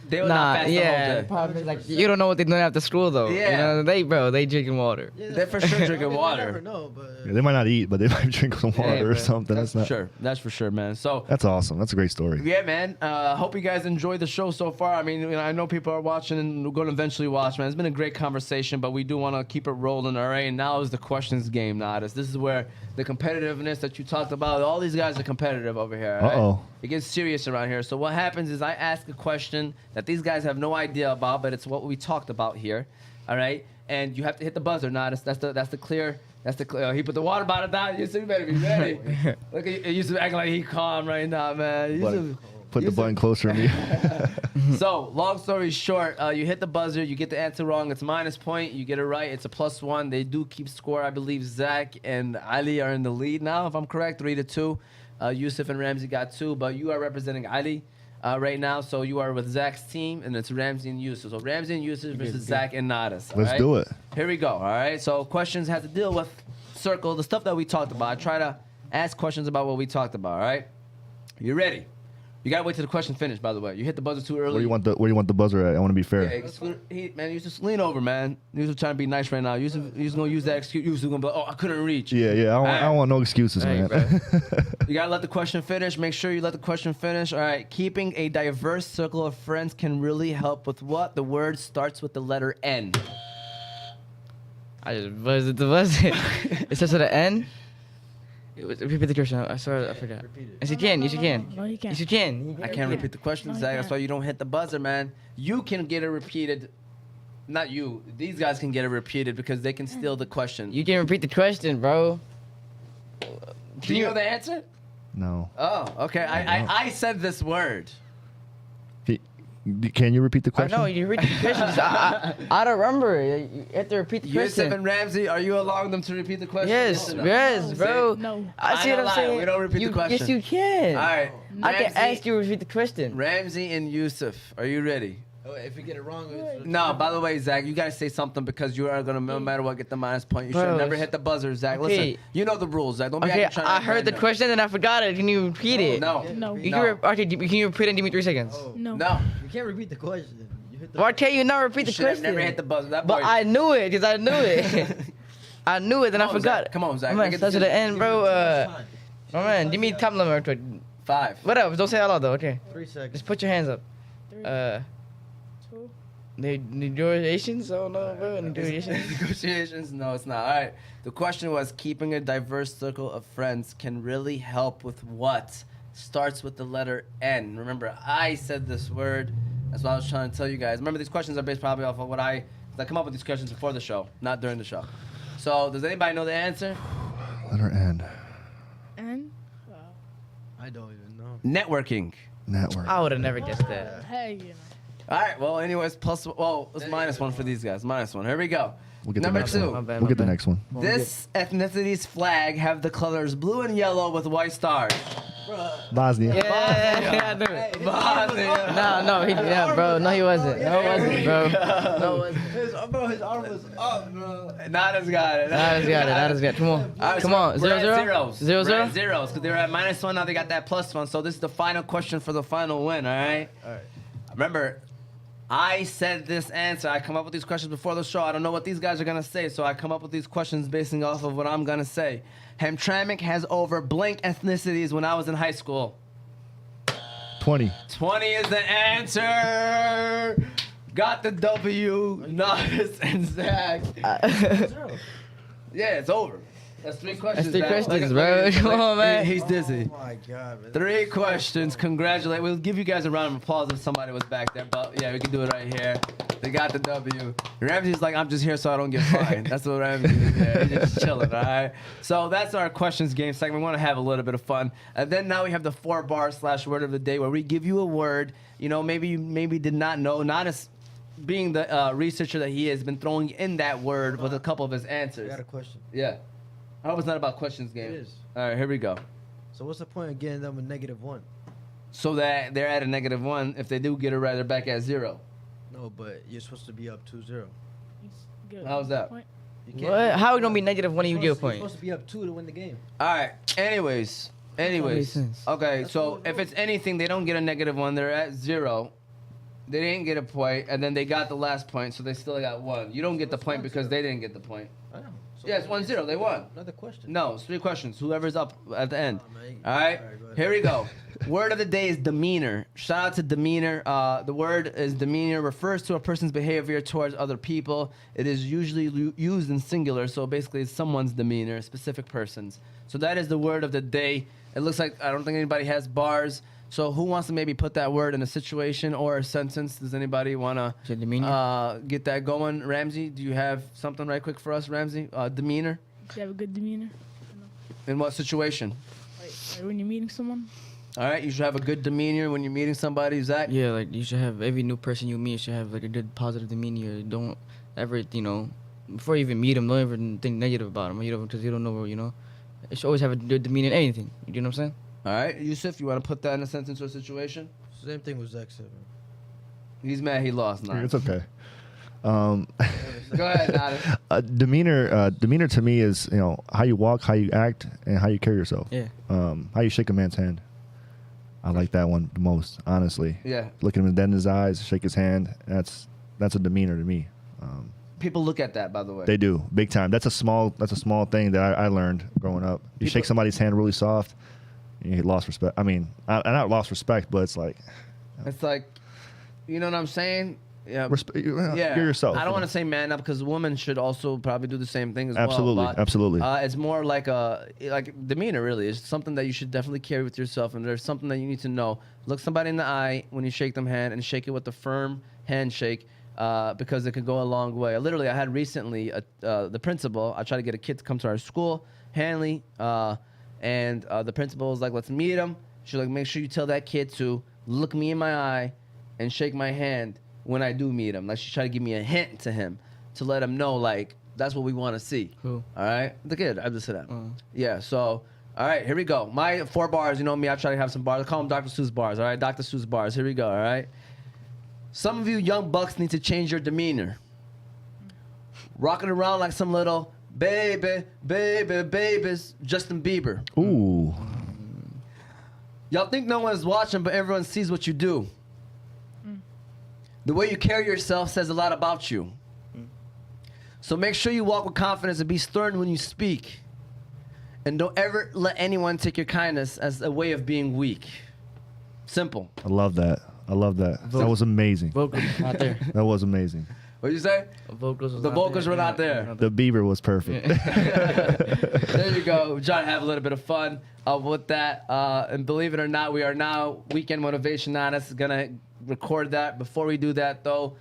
they would not fast the whole day. Problem is, like, you don't know what they're doing after school though. Yeah. You know, they drinking water. They're for sure drinking I water. never know, but Yeah, they might not eat, but they might drink some water or bro. something. That's That's for not. sure. That's for sure, man. So. That's awesome. That's a great story. Yeah, man. Hope you guys enjoyed the show so far. I mean, you know, I know people are watching and we're going to eventually watch, man. It's been a great conversation, but we do want to keep it rolling, all right? And now is the questions game, Nadis. This is where the competitiveness that you talked about, all these guys are competitive over here, all right? Uh-oh. It gets serious around here. So what happens is I ask a question that these guys have no idea about, but it's what we talked about here, all right? And you have to hit the buzzer, Nadis. That's the clear. He put the water bottle down. You better be ready. Look at Yusuf acting like he calm right now, man. Yusuf, Put the button closer to me. so, long story short, you hit the buzzer, you get the answer wrong, it's minus point. You get it right, it's a +1. They do keep score. I believe Zach and Ali are in the lead now, if I'm correct, 3-2. Yusuf and Ramsey got 2, but you are representing Ali right now, so you are with Zach's team, and it's Ramsey and Yusuf. So Ramsey and Yusuf versus Zach and Nadis. Let's do it. Here we go, all right? So questions have to deal with circle, the stuff that we talked about. I try to ask questions about what we talked about, all right? You ready? You gotta wait till the question finished, by the way. You hit the buzzer too early. Where do you want the buzzer at? I want to be fair. Man, you just lean over, man. Yusuf trying to be nice right now. Yusuf gonna use that excuse. Yusuf gonna be like, oh, I couldn't reach. Yeah. I don't want no excuses, Hey, man. bro. You gotta let the question finish. Make sure you let the question finish. All right. Keeping a diverse circle of friends can really help with what? The word starts with the letter N. I just buzzed it. It starts with an N. Repeat the question. I sorry, I forgot. repeat it. Yes, you can. Yes, you can. No, you can't. Yes, you can. I can't repeat the question, No, you Zach. That's can't. why you don't hit the buzzer, man. You can get it repeated. Not you. These guys can get it repeated because they can steal the question. You can repeat the question, bro. Do you know the answer? No. Oh, okay. I said this word. Can you repeat the I question? know you repeat the question. I don't remember. You have to repeat the Yusuf question. and Ramsey, are you allowing them to repeat the question? Yes, or no? yes, bro. No. I see what I'm lie. saying. We don't repeat the question. Yes, you can. All right. I can Ramsey- ask you to repeat the question. Ramsey and Yusuf, are you ready? Oh, if we get it wrong, No, by the way, Zach, you gotta say something because you are gonna, no matter what, get the minus point. You should Bro, never hit the buzzer, Zach. okay. Listen, you know the rules, Zach. Don't be Okay, acting trying to I act heard the random. question and I forgot it. Can you repeat it? No. No. You No. can okay, can you repeat it and give me 3 seconds? Oh, No. No. you can't repeat the question. You hit the Why can't you not repeat You the should have question? never hit the buzzer. That But boy. I knew it because I knew it. I knew it and I Come on, forgot. Zach. Come on, Zach. Come Make on, it starts with the decision. end, bro. Oh man, give me time limit. 5. Whatever, don't say it out loud though. Okay, 3 seconds. just put your hands up. 3, Uh, 2. negotiations? Oh no, bro, negotiations. Negotiations? No, it's not. All right. The question was, keeping a diverse circle of friends can really help with what? starts with the letter N. Remember, I said this word. That's what I was trying to tell you guys. Remember, these questions are based probably off of what I come up with these questions before the show, not during the show. So, does anybody know the answer? Letter N. And I don't even know. Networking. Network. I would have never guessed that. hey, you know. All right. Well, anyways, it's minus one for these guys. Minus one. Here we go. We'll get Number the next two. one. My bad, We'll my get the bad. next one. This ethnicity's flag have the colors blue and yellow with white stars. Bosnia. Yeah, I knew it. No, bro. No, he wasn't. No, it wasn't, bro. No, it wasn't. His arm was up, bro. Nadis got it. Nadis got it. Come on. All right, Come so on. we're at 0-0? zeros. 0-0? We're at zeros because they were at minus one. Now they got that plus one. So this is the final question for the final win. All right. All right. Remember, I said this answer. I come up with these questions before the show. I don't know what these guys are gonna say, so I come up with these questions basing off of what I'm gonna say. Hamtramck has over blank ethnicities when I was in high school. 20. 20 is the answer. Got the W. Nadis and Zach. Yeah, it's over. That's three questions. That's three Zach. questions, bro. Come on, man. He's dizzy. Oh my God, man. 3 questions. Congratulate. We'll give you guys a round of applause if somebody was back there. But yeah, we can do it right here. They got the W. Ramsey's like, I'm just here so I don't get fined. That's what Ramsey is there. He's just chilling, all right? So that's our questions game segment. We want to have a little bit of fun. And then now we have the 4-bar/word of the day where we give you a word. You know, maybe you did not know. Not as being the researcher that he has been throwing in that word with a couple of his I answers. got a question. Yeah. I hope it's not about questions game. It is. All right, here we go. So what's the point of getting them a -1? So that they're at a -1. If they do get it right, they're back at 0. No, but you're supposed to be up 2-0. Good. How's that? Point. You What? How are we gonna be negative when you get a You're point? supposed to be up 2 to win the game. All right. Anyways. makes sense. Okay, That's so what we're if doing. it's anything, they don't get a -1. They're at 0. They didn't get a point, and then they got the last point, so they still got 1. You don't get the What's point 1-0? because they didn't get the point. I know. So Yeah, it's 1-0. They won. Another question. No, it's 3 questions. Whoever's up at the end. Oh, man. All right, go ahead. here we go. Word of the day is demeanor. Shout out to demeanor. The word is demeanor, refers to a person's behavior towards other people. It is usually used in singular, so basically it's someone's demeanor, a specific person's. So that is the word of the day. It looks like I don't think anybody has bars. So who wants to maybe put that word in a situation or a sentence? Does anybody want So demeanor? to get that going? Ramsey, do you have something right quick for us, Ramsey? Demeanor? You have a good demeanor. In what situation? Like when you're meeting someone. All right, you should have a good demeanor when you're meeting somebody. Zach? Yeah, like you should have every new person you meet should have like a good positive demeanor. Don't ever, before you even meet them, don't ever think negative about them. Because you don't know, You should always have a good demeanor in anything. You know what I'm saying? All right, Yusuf, you want to put that in a sentence or situation? Same thing with Zach said, man. He's mad he lost now. It's okay. Go ahead, Nadis. Demeanor to me is how you walk, how you act, and how you carry yourself. Yeah. How you shake a man's hand. I like that one the most, honestly. Yeah. Look him dead in his eyes, shake his hand. That's a demeanor to me. People look at that, by the way. They do, big time. That's a small thing that I learned growing up. You shake somebody's hand really soft, you lost respect. I mean, I not lost respect, but it's like It's like, you know what I'm saying? Yeah. you're yourself. I don't want to say man up because women should also probably do the same thing as Absolutely, well. absolutely. It's more like demeanor, really. It's something that you should definitely carry with yourself, and there's something that you need to know. Look somebody in the eye when you shake them hand, and shake it with a firm handshake. Because it could go a long way. Literally, I had recently the principal. I tried to get a kid to come to our school, Hanley, and the principal was like, "Let's meet him." She's like, "Make sure you tell that kid to look me in my eye and shake my hand when I do meet him." Like she tried to give me a hint to him to let him know, like that's what we want to see. Cool. All right, the kid. I just said that. Yeah. So. All right, here we go. My 4 bars. You know me. I try to have some bars. I call them Dr. Seuss bars. All right, Dr. Seuss bars. Here we go. All right. Some of you young bucks need to change your demeanor. Rocking around like some little babies, Justin Bieber. Ooh. Y'all think no one is watching, but everyone sees what you do. The way you carry yourself says a lot about you. So make sure you walk with confidence and be stern when you speak. And don't ever let anyone take your kindness as a way of being weak. Simple. I love that. That was amazing. Vocals not there. That was amazing. What'd you say? Vocals was The not vocals there. were not there. The Bieber was perfect. There you go. We're trying to have a little bit of fun. with that. And believe it or not, we are now Weekend Motivation Nadis. Gonna record that. Before we do that, though,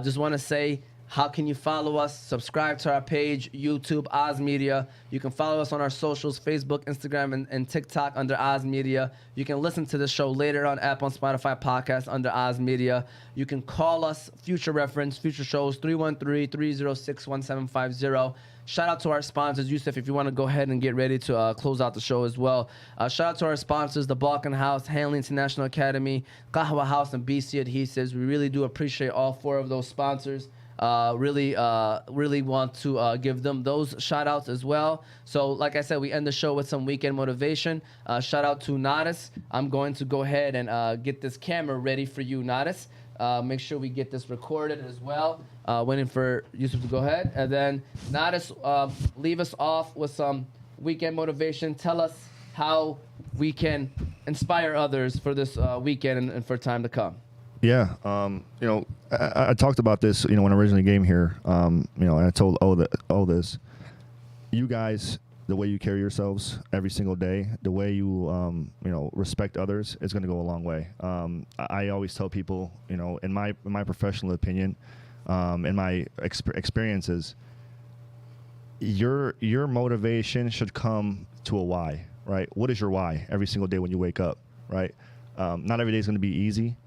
just want to say, how can you follow us? Subscribe to our page, YouTube, Oz Media. You can follow us on our socials, Facebook, Instagram, and TikTok under Oz Media. You can listen to the show later on Apple and Spotify podcast under Oz Media. You can call us, future reference, future shows, 313-306-1750. Shout out to our sponsors. Yusuf, if you want to go ahead and get ready to close out the show as well. Shout out to our sponsors, the Balkan House, Hanley International Academy, Kahwa House, and BC Adhesives. We really do appreciate all four of those sponsors. Really want to give them those shout outs as well. So like I said, we end the show with some weekend motivation. Shout out to Nadis. I'm going to go ahead and get this camera ready for you, Nadis. Make sure we get this recorded as well. Waiting for Yusuf to go ahead. And then Nadis, leave us off with some weekend motivation. Tell us how we can inspire others for this weekend and for time to come. Yeah, I talked about this, when I originally came here, and I told O this. You guys, the way you carry yourselves every single day, the way you, respect others is going to go a long way. I always tell people, in my professional opinion, in my experiences, your motivation should come to a why, right? What is your why every single day when you wake up, right? Not every day is going to be easy.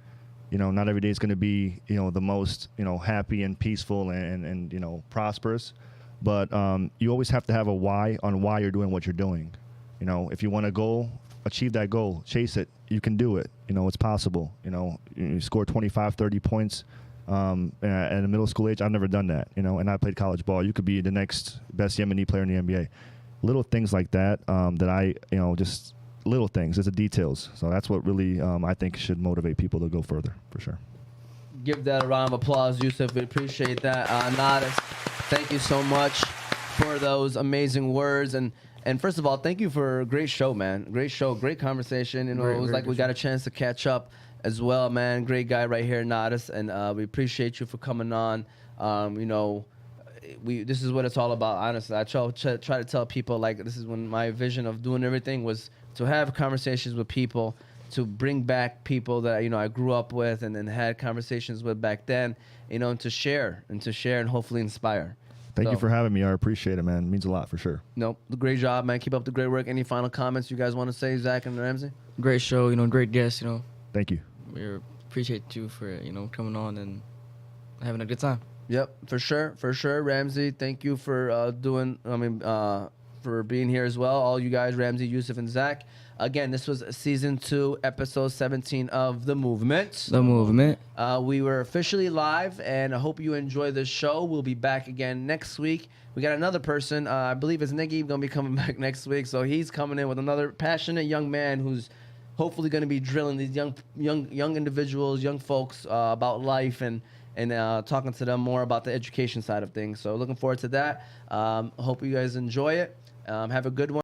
Not every day is going to be, the most, happy and peaceful and prosperous. But you always have to have a why on why you're doing what you're doing. If you want a goal, achieve that goal, chase it. You can do it. It's possible. You score 25, 30 points at a middle school age. I've never done that, and I played college ball. You could be the next best Yemeni player in the NBA. Little things like that that I, just little things. It's the details. So that's what really I think should motivate people to go further, for sure. Give that a round of applause, Yusuf. We appreciate that. Nadis, thank you so much for those amazing words. And first of all, thank you for a great show, man. Great show, great conversation. It was like we got a chance to catch up as well, man. Great guy right here, Nadis. And we appreciate you for coming on. This is what it's all about, honestly. I try to tell people, like, this is when my vision of doing everything was to have conversations with people, to bring back people that I grew up with and had conversations with back then, and to share and hopefully inspire. Thank you for having me. I appreciate it, man. It means a lot, for sure. Nope, great job, man. Keep up the great work. Any final comments you guys want to say, Zach and Ramsey? Great show, great guests, Thank you. We appreciate you for coming on and having a good time. Yep, for sure. Ramsey, thank you for for being here as well. All you guys, Ramsey, Yusuf, and Zach. Again, this was season 2, episode 17 of The Movement. The Movement. We were officially live, and I hope you enjoy this show. We'll be back again next week. We got another person. I believe it's Niggy going to be coming back next week. So he's coming in with another passionate young man who's hopefully going to be drilling these young individuals, young folks about life and talking to them more about the education side of things. So looking forward to that. Hope you guys enjoy it. Have a good one.